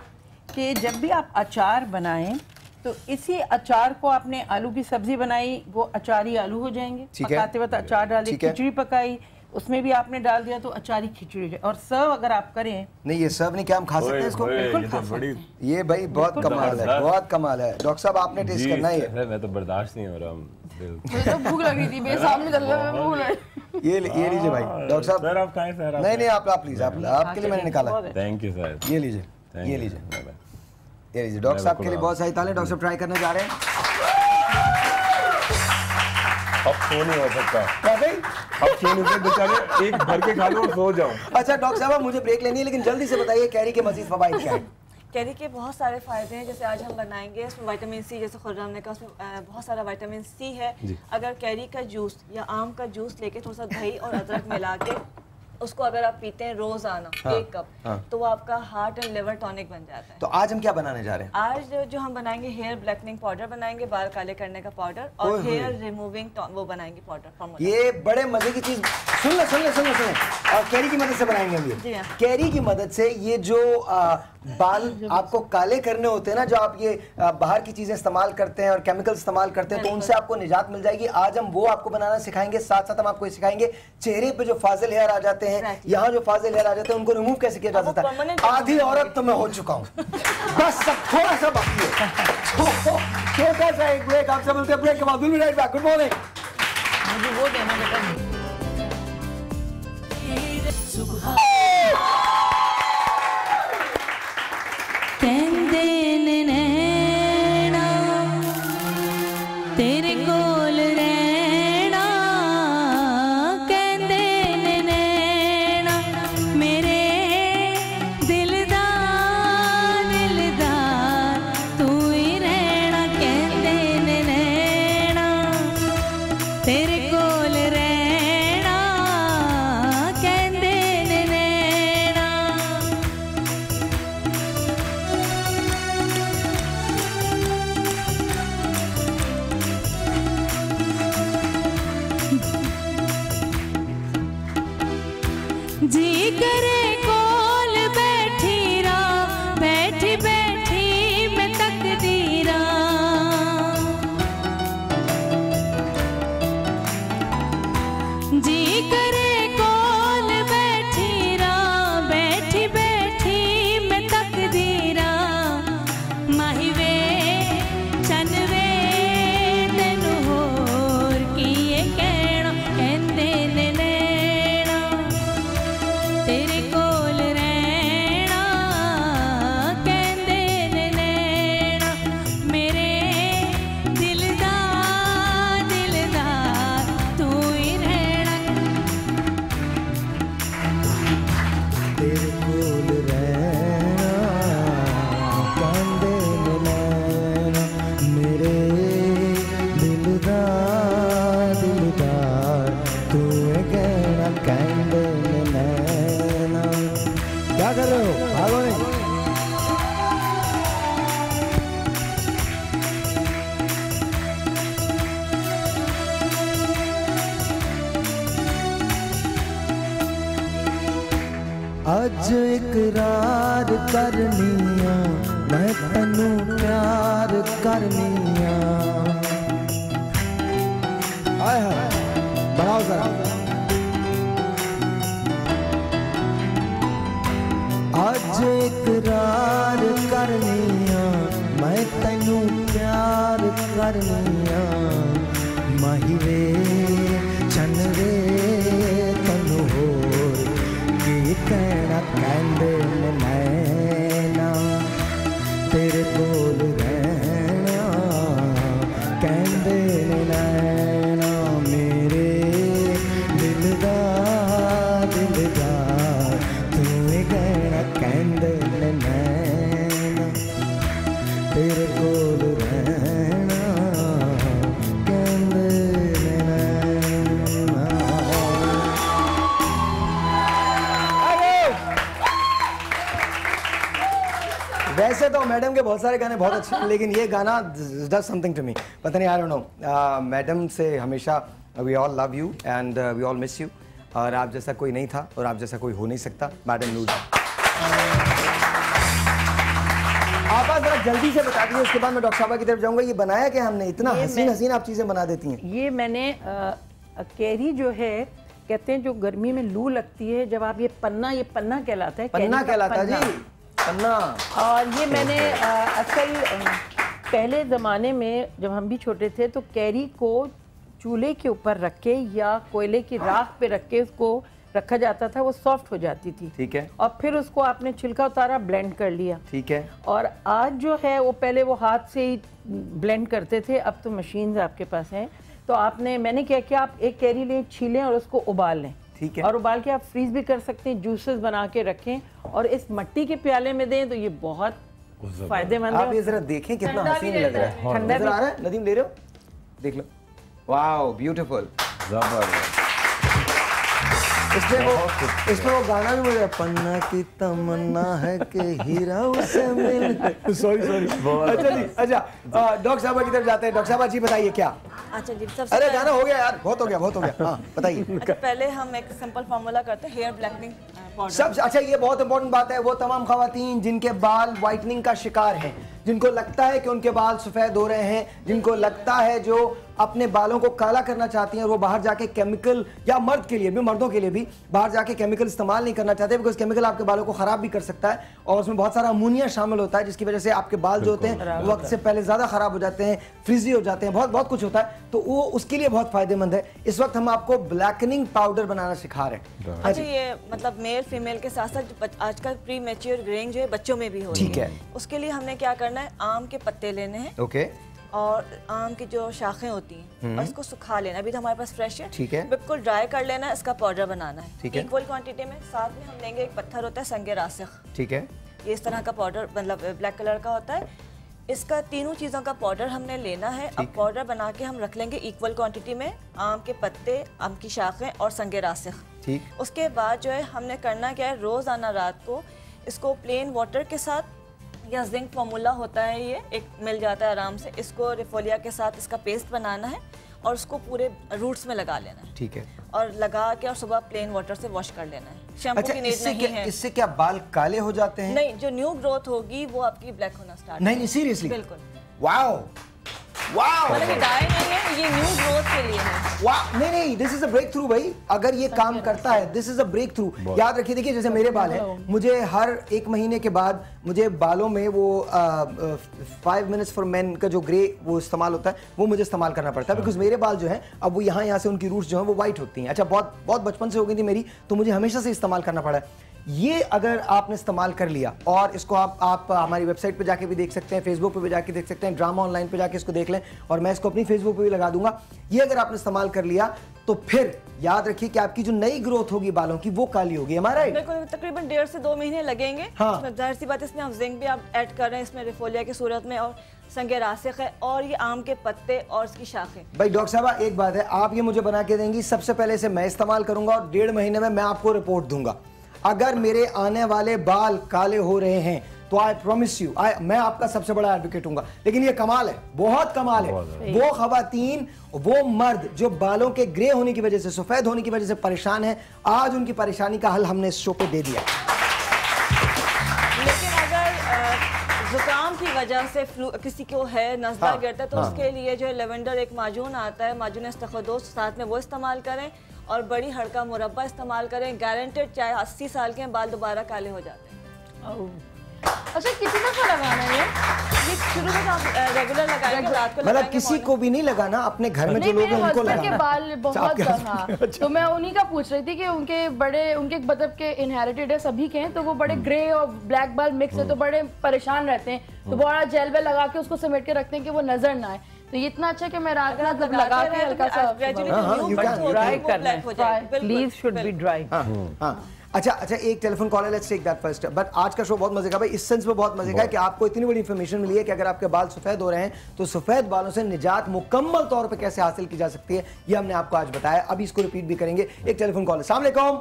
कि जब भी आप अचार बनाएं तो इसी अचार को आपने आलू की सब्जी बनाई, वो अचारी आलू हो जाएंगे, पकाते वक्त अचार डाली, खिचड़ी पकाई उसमें भी आपने डाल दिया तो अचारी खिचड़ी। और सर्व अगर आप करें, नहीं ये सर्व नहीं, क्या हम खा सकते हैं इसको? बिल्कुल खा सकते हैं। ये भाई बहुत कमाल है, बहुत कमाल है। डॉक्टर साहब आपने टेस्ट करना है। मैं तो बर्दाश्त नहीं हो रहा, मुझे तो भूख लगी थी, मेरे सामने चल रहा है, भूख लगी। ये लीजिए भाई डॉक्टर साहब। सर आप खाएं सर। नहीं नहीं आप प्लीज, आप आपके लिए मैंने निकाला। Thank you sir. ये लीजिए, ये लीजिए, ये लीजिए। डॉक्टर साहब के लिए बहुत सारी ताले, डॉक्टर साहब ट्राई करने जा रहे हैं। अब सो नहीं हो सकता, अब सो नहीं सकते बेचारे, एक भर के खा लो और सो जाओ। अच्छा डॉक्टर साहब मुझे ब्रेक लेनी है, लेकिन जल्दी से बताइए कैरी के मजीद फवाइद क्या है? कैरी के बहुत सारे फायदे हैं, जैसे आज हम बनाएंगे इसमें विटामिन सी, जैसे खुर्रम ने कहा उसमें बहुत सारा विटामिन सी है। अगर कैरी का जूस या आम का जूस लेके थोड़ा सा दही और अदरक मिला के उसको अगर आप पीते हैं रोजाना 1 कप, तो वो आपका हार्ट एंड लिवर टॉनिक बन जाता है। तो आज हम क्या बनाने जा रहे हैं? आज जो हम बनाएंगे हेयर ब्लैकनिंग पाउडर बनाएंगे, बाल काले करने का पाउडर, और हेयर रिमूविंग वो बनाएंगे पाउडर। ये बड़े मजे की चीज, सुन ले सुन ले सुन ले सुन ले। और कैरी की मदद से बनाएंगे हम ये। कैरी की मदद से ये जो बाल आपको काले करने होते हैं ना, जो आप ये बाहर की चीजें इस्तेमाल करते हैं और केमिकल इस्तेमाल करते हैं, तो उनसे आपको निजात मिल जाएगी। आज हम वो आपको बनाना सिखाएंगे, साथ साथ हम आपको सिखाएंगे चेहरे पे जो फाजिल हेयर आ जाते हैं, यहाँ जो फाजिल हेयर आ जाते हैं, उनको रिमूव कैसे किया जा सकता है। आधी औरत तो मैं हो चुका हूँ, बस सब थोड़ा सा बाकी है। छोटा सा एक ब्रेक, आपसे मिलते हैं ब्रेक के बाद। Good morning. मुझे वो देना बेटा। कहंदे ने नैना तेरे कोल रहना, कहंदे ने नैना मेरे दिलदार दिलदार तू ही रहना, कहंदे ने नैना तेरे कोल रहना, कहंदे ने नैना। जी करे कोल बैठी रा, बैठी बैठी मैं तकदी रा, जी करे कोल बैठी रा, बैठी बैठी मैं तकदी रा, माही वे चन वे तेनू होर कीए कहना, कहंदे ने नैना तेरे कोल रहना, कहंदे ने नैना मेरे दिलदार दिलदार तू ही रहना। तेरे कोल रहना, कहंदे ने नैना मेरे दिलदार दिलदार तू है कहना, कहंदे ने नैना। क्या कर रहे हो? भागो नहीं। अज इकरार करनिया, मैं तैनू प्यार करनिया। हाय हाय बढ़ाओ जरा। अज इकरार करनिया, मैं तैनू प्यार करनिया, माही वे चन वे तैनू होर की कहना, कहंदे ने नैना तेरे कोल रहना, कहंदे ने नैना मेरे मैडम के बहुत सारे गाने बहुत अच्छे हैं, लेकिन ये गाना डज समथिंग टू मी, पता नहीं, आई डोंट नो। मैडम से हमेशा we all love you and we all miss you, और आप जैसा कोई नहीं था और आप जैसा कोई हो नहीं सकता, मैडम नूर। आप जरा जल्दी से बता दीजिए, उसके बाद मैं डॉक्टर साहबा की तरफ जाऊंगा। ये बनाया क्या हमने, इतना हसीन हसीन आप चीजें बना देती हैं। ये मैंने कैरी जो है, कहते हैं जो गर्मी में लू लगती है, जब आप ये पन्ना कहलाता है, पन्ना कहलाता है जी, पन्ना। और ये मैंने असल पहले ज़माने में जब हम भी छोटे थे तो कैरी को चूल्हे के ऊपर रख के या कोयले की राख पे रख के उसको रखा जाता था, वो सॉफ्ट हो जाती थी। ठीक है। और फिर उसको आपने छिलका उतारा, ब्लेंड कर लिया। ठीक है। और आज जो है वो, पहले वो हाथ से ही ब्लेंड करते थे, अब तो मशीन आपके पास हैं। तो मैंने क्या किया, आप एक कैरी लें, छीलें और उसको उबाल लें। ठीक है। और उबाल के आप फ्रीज भी कर सकते हैं, जूसेस बना के रखें और इस मट्टी के प्याले में दें तो ये बहुत फायदेमंद है। आप ये जरा देखें कितना हसीन लग रहा है। ठंडा भी आ रहा है। नदीम ले रहे हो, देख लो। वाओ ब्यूटीफुल, जबरदस्त। इसमें वो गाना भी मुझे, पन्ना की तमन्ना है कि हीरा उसे मिल। सॉरी अच्छा जी, अच्छा डॉक्टर साहब की तरफ जाते हैं। डॉक्टर साहब जी बताइए क्या। अच्छा जी, अरे गाना हो गया यार, बहुत हो गया। हाँ बताइए। अच्छा, पहले हम एक सिंपल फार्मूला करते हैं, हेयर ब्लैकनिंग पाउडर। सब अच्छा, ये बहुत इंपॉर्टेंट बात है। वो तमाम खवातीन जिनके बाल व्हाइटनिंग का शिकार हैं, जिनको लगता है कि उनके बाल सफ़ेद हो रहे हैं, जिनको लगता है जो अपने बालों को काला करना चाहती हैं, और वो बाहर जाके केमिकल, या मर्द के लिए भी, मर्दों के लिए भी बाहर जाके केमिकल इस्तेमाल नहीं करना चाहते, बिकॉज केमिकल आपके बालों को ख़राब भी कर सकता है और उसमें बहुत सारा अमोनिया शामिल होता है, जिसकी वजह से आपके बाल जो होते हैं वक्त से पहले ज़्यादा ख़राब हो जाते हैं, फ्रिजी हो जाते हैं, बहुत कुछ होता है। तो वो उसके लिए बहुत फ़ायदेमंद है। इस वक्त हम आपको ब्लैकनिंग पाउडर बनाना सिखा रहे हैं। अच्छा, ये मतलब मेल फीमेल के साथ साथ आजकल प्री मैच्योर ग्रेइंग जो है बच्चों में भी हो रही है। ठीक है। उसके लिए हमने क्या करना है, आम के पत्ते लेने हैं। ओके। और आम की जो शाखें होती हैं और इसको सुखा लेना। अभी तो हमारे पास फ्रेश है। ठीक है। बिल्कुल ड्राई कर लेना है, इसका पाउडर बनाना है। ठीक है। इक्वल क्वांटिटी में। साथ में हम लेंगे एक पत्थर होता है संगे रासिख। ठीक है। ये इस तरह का पाउडर, मतलब ब्लैक कलर का होता है। इसका तीनों चीज़ों का पाउडर हमने लेना है। अब पाउडर बना के हम रख लेंगे इक्वल क्वांटिटी में, आम के पत्ते, आम की शाखें और संगे रासिख। ठीक। उसके बाद जो है हमने करना क्या है, रोज़ाना रात को इसको प्लेन वाटर के साथ, या जिंक फार्मूला होता है, ये एक मिल जाता है आराम से, इसको रिफोलिया के साथ इसका पेस्ट बनाना है और उसको पूरे रूट्स में लगा लेना है। ठीक है। और लगा के और सुबह प्लेन वाटर से वॉश कर लेना है। शैम्पू की नीड नहीं है। इससे क्या बाल काले हो जाते हैं? नहीं, जो न्यू ग्रोथ होगी वो आपकी ब्लैक होना स्टार्ट। नहीं, सीरियसली? बिल्कुल। वाओ वाओ, मतलब ये डाई नहीं है, ये न्यू ग्रोथ के लिए है। वाह, नहीं, this is a breakthrough भाई। अगर ये काम करता है, this is a breakthrough. याद रखिए, देखिए जैसे मेरे बाल हैं, मुझे हर 1 महीने के बाद मुझे बालों में वो 5 मिनट्स फॉर मेन का जो ग्रे वो इस्तेमाल होता है, वो मुझे इस्तेमाल करना पड़ता है, बिकॉज मेरे बाल जो हैं अब वो यहाँ से उनकी रूट्स जो हैं वो वाइट होती हैं। अच्छा, बहुत बचपन से हो गई थी मेरी, तो मुझे हमेशा से इस्तेमाल करना पड़ा है। ये अगर आपने इस्तेमाल कर लिया, और इसको आप हमारी वेबसाइट पे जाके भी देख सकते हैं, फेसबुक पे भी जाके देख सकते हैं, ड्रामा ऑनलाइन पे जाके इसको देख लें, और मैं इसको अपनी फेसबुक पे भी लगा दूंगा। ये अगर आपने इस्तेमाल कर लिया तो फिर याद रखिए कि आपकी जो नई ग्रोथ होगी बालों की वो काली होगी। हमारा बिल्कुल, तकरीबन 1.5 से 2 महीने लगेंगे। हाँ। जाहिर सी बात है, इसमें आप जिंक भी आप ऐड कर रहे हैं, इसमें रिफोलिया की सूरत में, और संगे रासिख है, और ये आम के पत्ते और इसकी शाखें। भाई डॉक्टर साहब, एक बात है, आप ये मुझे बना के देंगी, सबसे पहले इसे मैं इस्तेमाल करूंगा और 1.5 महीने में मैं आपको रिपोर्ट दूंगा। अगर मेरे आने वाले बाल काले हो रहे हैं तो आई प्रॉमिस यू, मैं आपका सबसे बड़ा एडवोकेट हूंगा। लेकिन ये कमाल है, बहुत कमाल है। वो खवातीन, वो मर्द जो बालों के ग्रे होने की वजह से, सफेद होने की वजह से परेशान है, आज उनकी परेशानी का हल हमने इस शो पे दे दिया। लेकिन अगर जुकाम की वजह से किसी को है, नज़ला गिरता है, तो उसके लिए जो है लेवेंडर एक माजून आता है, माजून इस्तखदोस, साथ में वो इस्तेमाल करें, और बड़ी हड़का मुरब्बा इस्तेमाल करें। गारंटेड, चाहे 80 साल के बाल दोबारा काले हो जाते हैं। अच्छा, कितनी दफा लगाना है ये? शुरू में आप रेगुलर लगाएंगे, रात को मतलब किसी को भी नहीं लगाना, अपने घर में जो लोग हैं उनको लगाना। के बाल बहुत हाँ, तो मैं उन्हीं का पूछ रही थी कि उनके मतलब के इनहेरिटेड है, सभी के हैं, तो वो बड़े ग्रे और ब्लैक बाल मिक्स है, तो बड़े परेशान रहते हैं, तो बड़ा जेल वेल लगा के उसको समेट के रखते हैं कि वो नजर ना आए। तो ये इतना अच्छा कि मैं रात में जब लगा के हल्का सा ड्राई करना है, प्लीज शुड बी ड्राई। अच्छा, एक टेलीफोन कॉल है, let's take that first. But आज का शो बहुत मजे का भाई, इस सेंस में बहुत मजे का है कि आपको इतनी बड़ी इंफॉर्मेशन मिली है कि अगर आपके बाल सफेद हो रहे हैं तो सफेद बालों से निजात मुकम्मल तौर पे कैसे हासिल की जा सकती है, ये हमने आपको आज बताया। अभी इसको रिपीट भी करेंगे। एक टेलीफोन कॉल है। अस्सलाम वालेकुम।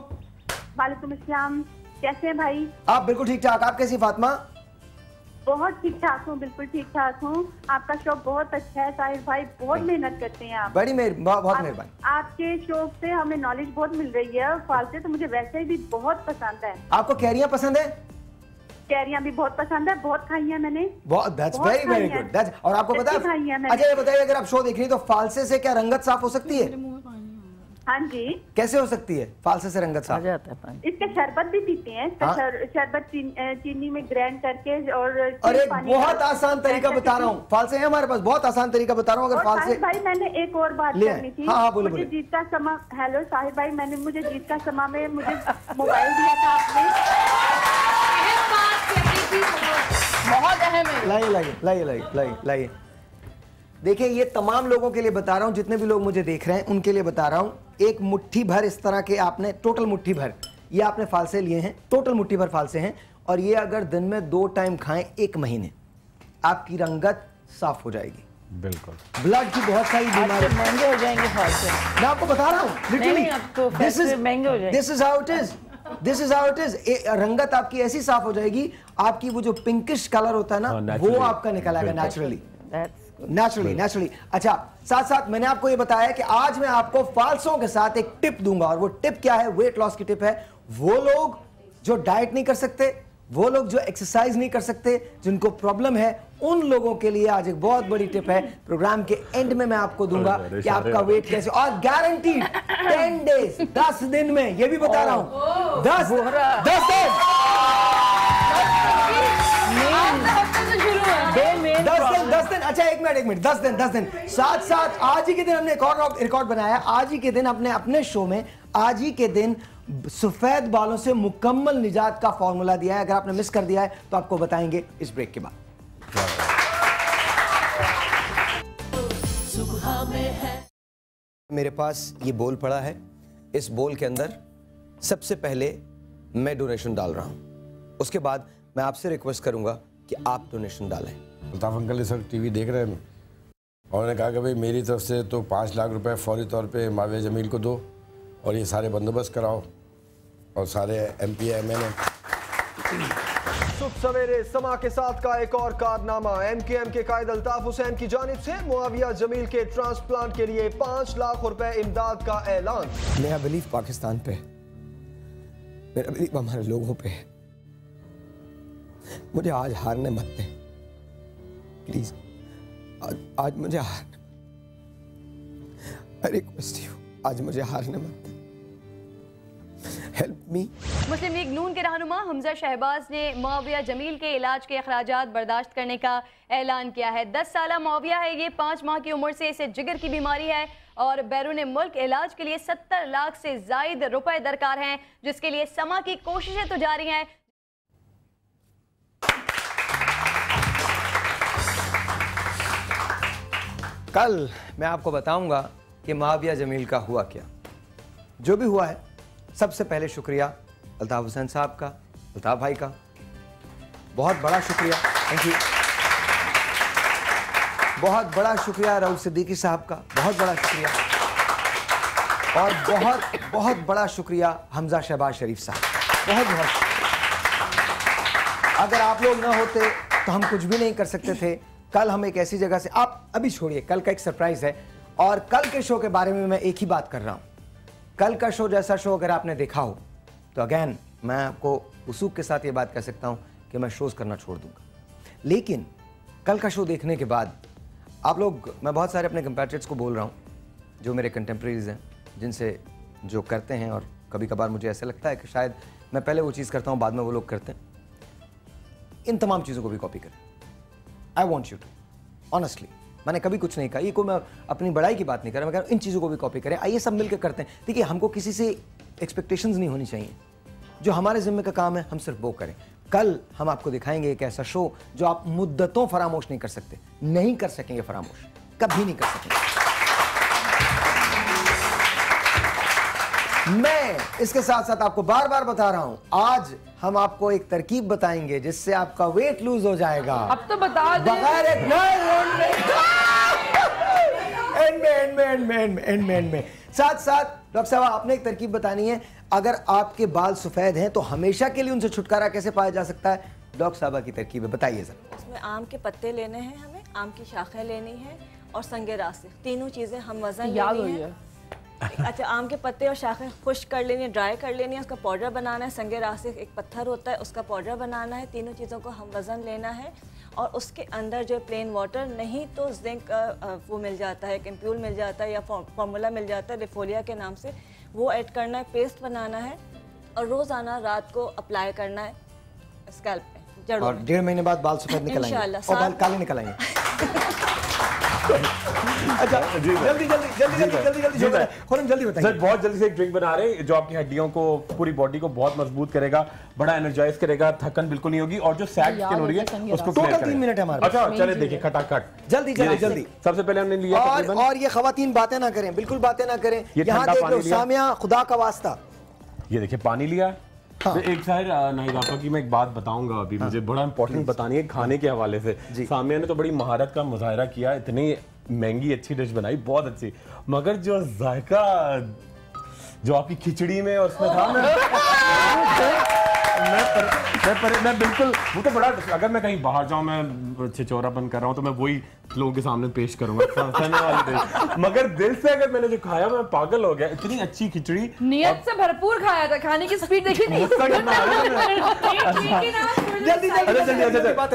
वालेकुम अस्सलाम, कैसे हैं भाई? आप बिल्कुल ठीक ठाक। आप कैसी फातिमा? बहुत ठीक ठाक हूँ, बिल्कुल ठीक ठाक हूँ। आपका शो बहुत अच्छा है साहिर भाई, बहुत मेहनत करते हैं आप। बड़ी बहुत मेहरबानी। आपके शो से हमें नॉलेज बहुत मिल रही है। फालसे तो मुझे वैसे भी बहुत पसंद है। आपको कैरियां पसंद है? कैरियां भी बहुत पसंद है, बहुत खाई है मैंने। बहुत, दैट्स वेरी वेरी गुड। और आपको पता है, अच्छा ये बताइए, अगर आप शो देख रही हैं तो फालसे से क्या रंगत साफ हो सकती है? हाँ जी। कैसे हो सकती है फालसे से रंगत साफ? इसका शरबत भी पीते हैं। शरबत चीनी में ग्राइंड करके और अरे बहुत आसान तरीका बता रहा हूँ, फालसे है हमारे पास, बहुत आसान तरीका बता रहा हूँ। अगर फालसे भाई मैंने एक और बात करनी थी। हाँ, बोलो, मुझे जीत का समा, हेलो साहिर भाई, मैंने मुझे जीत का समा में मुझे मोबाइल दिया था आपने, बहुत अहम है। लाइए। देखिए, ये तमाम लोगों के लिए बता रहा हूं, जितने भी लोग मुझे देख रहे हैं उनके लिए बता रहा हूं। एक मुट्ठी भर इस तरह के आपने, टोटल मुट्ठी भर ये आपने फालसे लिए हैं, टोटल मुट्ठी भर फालसे हैं, और ये अगर दिन में 2 टाइम खाएं 1 महीने, आपकी रंगत साफ हो जाएगी। बिल्कुल। ब्लड की बहुत सारी बीमारी, महंगे हो जाएंगे फालसे। मैं आपको बता रहा हूँ लिटरली, महंगे हो जाएंगे। This is how it is. रंगत आपकी ऐसी साफ हो जाएगी, आपकी वो जो पिंकिश कलर होता है ना, वो आपका निकल आएगा नेचुरली। अच्छा, साथ साथ मैंने आपको ये बताया कि आज मैं आपको फालसों के साथ एक टिप दूंगा, और वो टिप क्या है? वेट लॉस की टिप है। वो लोग जो डाइट नहीं कर सकते, वो लोग जो एक्सरसाइज नहीं कर सकते, जिनको प्रॉब्लम है, उन लोगों के लिए आज एक बहुत बड़ी टिप है। प्रोग्राम के एंड में मैं आपको दूंगा कि आपका वेट कैसे, और गारंटीड 10 डेज, 10 दिन में, ये भी बता रहा हूं, 10 दिन। अच्छा, एक मिनट, 10 दिन। साथ साथ आज ही के दिन हमने एक और रिकॉर्ड बनाया। आज ही के दिन अपने शो में आज ही के दिन सफेद बालों से मुकम्मल निजात का फॉर्मूला दिया है। अगर आपने मिस कर दिया है तो आपको बताएंगे इस ब्रेक के बाद। मेरे पास ये बोल पड़ा है, इस बोल के अंदर सबसे पहले मैं डोनेशन डाल रहा हूं, उसके बाद मैं आपसे रिक्वेस्ट करूंगा कि आप डोनेशन डालें। अल्ताफ अंकल सर टीवी देख रहे हैं, और उन्होंने कहा कि भाई मेरी तरफ से तो 5 लाख रुपए फौरी तौर पे माविया जमील को दो, और ये सारे बंदोबस्त कराओ, और सारे MP MNA। सुबह सवेरे समा के साथ का एक और कारनामा। MKM के कायद अल्ताफ हुसैन की जानिब से मुआविया जमील के ट्रांसप्लांट के लिए 5 लाख रुपए इमदाद का ऐलान। मेरा बिलीव पाकिस्तान पे है, मेरा बिलीव हमारे लोगों पे है। मुझे आज हारने मत दें प्लीज, आज मुझे हारने, मैं रिक्वेस्ट यू, आज मुझे हारने मत दें। Help me. मुस्लिम लीग नून के रहनुमा हमजा शहबाज ने मुआविया जमील के इलाज के अखराजात बर्दाश्त करने का ऐलान किया है। 10 साल मुआविया है, ये 5 माह की उम्र से इसे जिगर की बीमारी है, और बैरून मुल्क इलाज के लिए 70 लाख से जायद रुपए दरकार हैं, जिसके लिए समा की कोशिशें तो जारी हैं। कल मैं आपको बताऊंगा कि मुआविया जमील का हुआ क्या। जो भी हुआ है, सबसे पहले शुक्रिया अल्ताफ हुसैन साहब का, अल्ताफ भाई का, बहुत बड़ा शुक्रिया, थैंक यू। बहुत बड़ा शुक्रिया रऊफ सिद्दीकी साहब का, बहुत बड़ा शुक्रिया, और बहुत बहुत बड़ा शुक्रिया हमजा शहबाज शरीफ साहब, बहुत बहुत। अगर आप लोग ना होते तो हम कुछ भी नहीं कर सकते थे। कल हम एक ऐसी जगह से, आप अभी छोड़िए, कल का एक सरप्राइज है, और कल के शो के बारे में मैं एक ही बात कर रहा हूं। कल का शो जैसा शो अगर आपने देखा हो तो अगेन मैं आपको उसूक के साथ ये बात कह सकता हूं कि मैं शोज करना छोड़ दूंगा। लेकिन कल का शो देखने के बाद आप लोग, मैं बहुत सारे अपने कंपैट्रियट्स को बोल रहा हूं जो मेरे कंटेम्प्रेरीज हैं, जिनसे जो करते हैं, और कभी कभार मुझे ऐसा लगता है कि शायद मैं पहले वो चीज़ करता हूं, बाद में वो लोग करते हैं, इन तमाम चीज़ों को भी कॉपी करें। I want you to, honestly, मैंने कभी कुछ नहीं कहा, ये कोई मैं अपनी बड़ाई की बात नहीं कर रहा, मैं कह रहा हूं इन चीज़ों को भी कॉपी करें। आइए सब मिलकर करते हैं। देखिए, हमको किसी से एक्सपेक्टेशंस नहीं होनी चाहिए, जो हमारे जिम्मे का काम है हम सिर्फ वो करें। कल हम आपको दिखाएंगे एक ऐसा शो जो आप मुद्दतों फरामोश नहीं कर सकते, नहीं कर सकेंगे फरामोश, कभी नहीं कर सकेंगे। मैं इसके साथ साथ आपको बार बार बता रहा हूं, आज हम आपको एक तरकीब बताएंगे जिससे आपका वेट लूज हो जाएगा। अब तो बता दे। बगैर एंड में साथ साथ डॉक्टर साहब आपने एक तरकीब बतानी है। अगर आपके बाल सफेद हैं तो हमेशा के लिए उनसे छुटकारा कैसे पाया जा सकता है, डॉक्टर साहबा की तरकीब है, बताइए सर। इसमें आम के पत्ते लेने हैं हमें, आम की शाखें लेनी है और संगे रास्ते, तीनों चीज़ें हम वज़न लेनी है। अच्छा, आम के पत्ते और शाखें खुश्क कर लेनी है, ड्राई कर लेनी है, उसका पाउडर बनाना है। संगे रास्ते एक पत्थर होता है, उसका पाउडर बनाना है। तीनों चीज़ों को हम वज़न लेना है और उसके अंदर जो प्लेन वाटर, नहीं तो जिंक वो मिल जाता है, इम्प्यूल मिल जाता है या फार्मूला मिल जाता है रिफोलिया के नाम से, वो ऐड करना है, पेस्ट बनाना है और रोज़ाना रात को अप्लाई करना है स्कैल्प पे, जड़ों और में। 1.5 महीने बाद बाल सफेद निकल आएंगे और बाल काले निकल आएंगे। अच्छा, जल्दी बताइए सर। बहुत जल्दी से एक ड्रिंक बना रहे हैं जो आपकी हड्डियों को, पूरी बॉडी को बहुत मजबूत करेगा, बड़ा एनर्जाइज करेगा, थकन बिल्कुल नहीं होगी और जो सैग स्किन हो रही है उसको टोटल 3 मिनट है हमारे। अच्छा चले देखिए खटाखट जल्दी। सबसे पहले हमने लिया और ये खवातीन बातें ना करें, बिल्कुल बातें ना करें। यहाँ देख लो सामिया, खुदा का वास्ता, ये देखिए पानी लिया। हाँ। तो एक साइड नाहिद आपा की मैं एक बात बताऊंगा अभी, मुझे बड़ा इंपॉर्टेंट बतानी है खाने के हवाले से। सामिया ने तो बड़ी महारत का मुजाहरा किया, इतनी महंगी अच्छी डिश बनाई, बहुत अच्छी, मगर जो जायका जो आपकी खिचड़ी में और उसमें था मैं बिल्कुल, वो तो बड़ा, अगर मैं कहीं बाहर जाऊं, मैं छिचोरापन कर रहा हूं तो मैं वही लोगों के सामने पेश करूंगा मगर दिल से अगर मैंने जो खाया मैं पागल हो गया, इतनी अच्छी खिचड़ी, नियत से भरपूर खाया था, खाने की स्पीड देखी नहीं।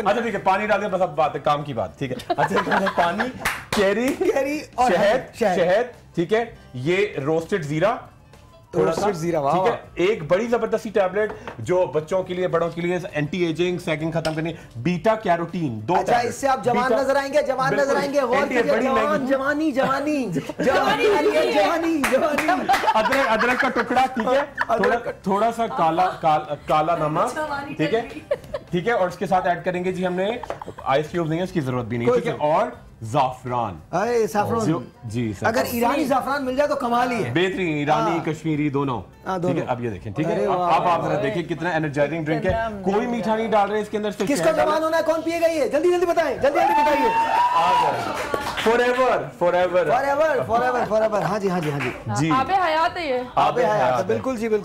अच्छा ठीक है, पानी डाल दिया, बस अब बात है काम की बात, ठीक है। अच्छा पानी, कैरी और शहद, ठीक है, ये रोस्टेड जीरा, थोड़ा सा जीरा, ठीक है, एक बड़ी जबरदस्ती टैबलेट जो बच्चों के लिए, बड़ों के लिए एंटी एजिंग, सैगिंग खत्म करने, बीटा कैरोटीन 2। अच्छा, इससे आप जवान नजर आएंगे, जवान नजर आएंगे। अदरक का टुकड़ा, ठीक है, थोड़ा सा काला नमक, ठीक है, और इसके साथ ऐड करेंगे जी हमने आइस क्यूब्स, नहीं है उसकी जरूरत भी नहीं, ठीक है, और जाफरान। जी अगर ईरानी जाफरान मिल जाए तो कमाल ही है, बेहतरीन, ईरानी कश्मीरी दोनों, ठीक है। अब ये देखें, ठीक है, अब आप जरा देखिए कितना एनर्जाइजिंग ड्रिंक है, कोई मीठा नहीं डाल रहे इसके अंदर। किसका जवान होना है, कौन पिएगा ये, जल्दी बताएं, जल्दी बताइए। फॉरएवर। हाँ जी जी, आबे हयात है ये, आबे हयात, बिल्कुल जी। तो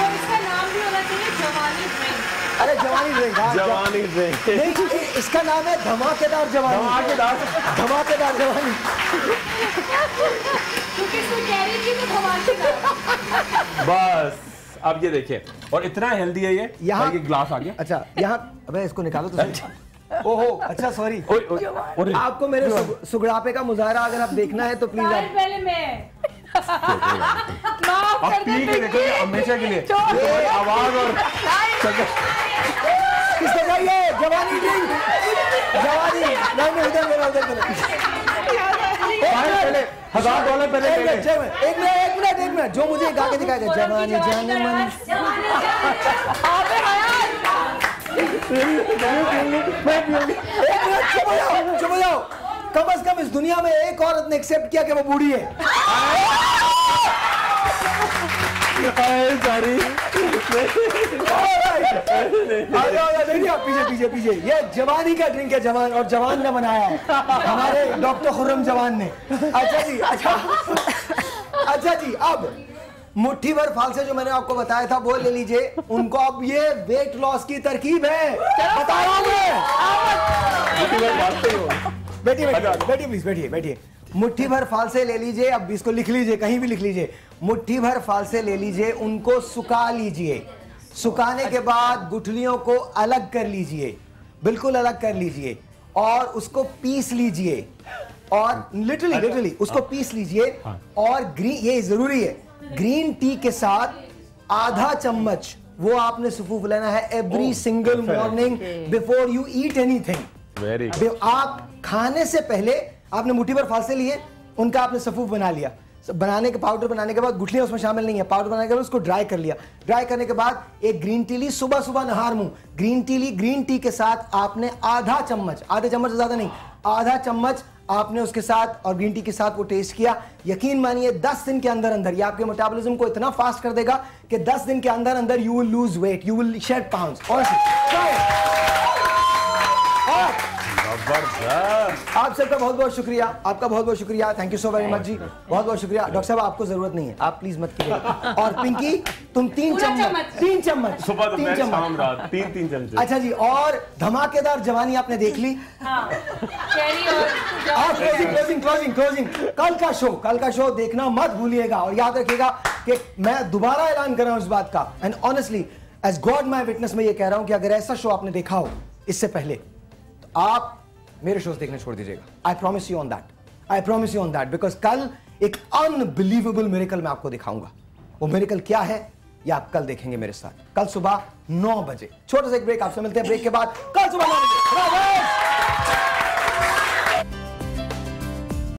इसका नाम भी होना चाहिए जवानी ड्रिंक। अरे जवानी ड्रिंक, नहीं, क्योंकि इसका नाम है धमाकेदार जवानी, धमाकेदार जवानी, क्योंकि इसमें कैरी की तो धमाकेदार। बस अब ये देखिए, और इतना हेल्दी है ये, यहाँ ग्लास आ गया। अच्छा, यहाँ अबे इसको निकालो तो। ओहो, अच्छा सॉरी, आपको मेरे सुगड़ापे का मुजाहरा अगर आप देखना है तो प्लीज आप पहले मैं आप पी के देखो हमेशा के लिए, आवाज और किसको चाहिए जवानी ड्रिंक, जवानी नहीं, उधर मेरा $1000 पहले। एक मिनट, जो मुझे गा के दिखाएगा, जवानी जाने मन, चुप हो जाओ। कम से कम इस दुनिया में एक औरत ने एक्सेप्ट किया कि वो बूढ़ी है। पीछे ये जवानी का ड्रिंक है, जवान, और जवान ने बनाया है हमारे डॉक्टर खुर्रम जवान ने। अच्छा जी, अब मुट्ठी भर फालसे जो मैंने आपको बताया था वो ले लीजिए उनको। अब ये वेट लॉस की तरकीब है, बता रहा हूं मैं। बैठिए। मुट्ठी भर फालसे ले लीजिए, अब इसको लिख लीजिए, कहीं भी लिख लीजिए। मुट्ठी भर फालसे ले लीजिए, उनको सुखा लीजिए। सुखाने के बाद गुठलियों को अलग कर लीजिए, बिल्कुल अलग कर लीजिए, और उसको पीस लीजिए, और लिटरली उसको पीस लीजिए। और ग्रीन, ये जरूरी है, ग्रीन टी के साथ आधा चम्मच वो आपने सफूफ लेना है every single morning before you eat anything. आप खाने से पहले आपने मुट्ठी भर फालसे लिए, उनका आपने सफूफ बना लिया, बनाने के पाउडर बनाने के बाद गुठलियां उसमें शामिल नहीं है, पाउडर बनाने के बाद उसको ड्राई कर लिया, ड्राई करने के बाद एक ग्रीन टी ली, सुबह नहार मुंह ग्रीन टी ली। ग्रीन टी के साथ आपने आधा चम्मच, आधे चम्मच से ज्यादा नहीं, आधा चम्मच आपने उसके साथ और ग्रीन टी के साथ वो टेस्ट किया। यकीन मानिए 10 दिन के अंदर ये आपके मेटाबॉलिज्म को इतना फास्ट कर देगा कि 10 दिन के अंदर you will lose weight, you will shed pounds. जबरदस्त। आप सबका बहुत बहुत शुक्रिया, आपका बहुत बहुत शुक्रिया, thank you so very much जी, बहुत बहुत शुक्रिया। डॉक्टर साहब आपको जरूरत नहीं है, आप प्लीज मत कीजिए। और पिंकी तुम 3 चम्मच सुबह दोपहर शाम रात 3 चम्मच। अच्छा जी, और धमाकेदार जवानी आपने देख ली। क्लोजिंग कल का शो देखना मत भूलिएगा और याद रखिएगा कि मैं दोबारा ऐलान कर रहा हूं इस बात का, and honestly as God my witness मैं ये कह रहा हूं कि अगर ऐसा शो आपने देखा हो इससे पहले तो आप मेरे शोज देखने छोड़ दीजिएगा। I promise you on that, because कल एक अनबिलीवेबल मिरेकल मैं आपको दिखाऊंगा। वो मिरेकल क्या है ये आप कल देखेंगे मेरे साथ, कल सुबह 9 बजे। छोटा सा एक ब्रेक, आपसे मिलते हैं ब्रेक के बाद कल सुबह 9 बजे।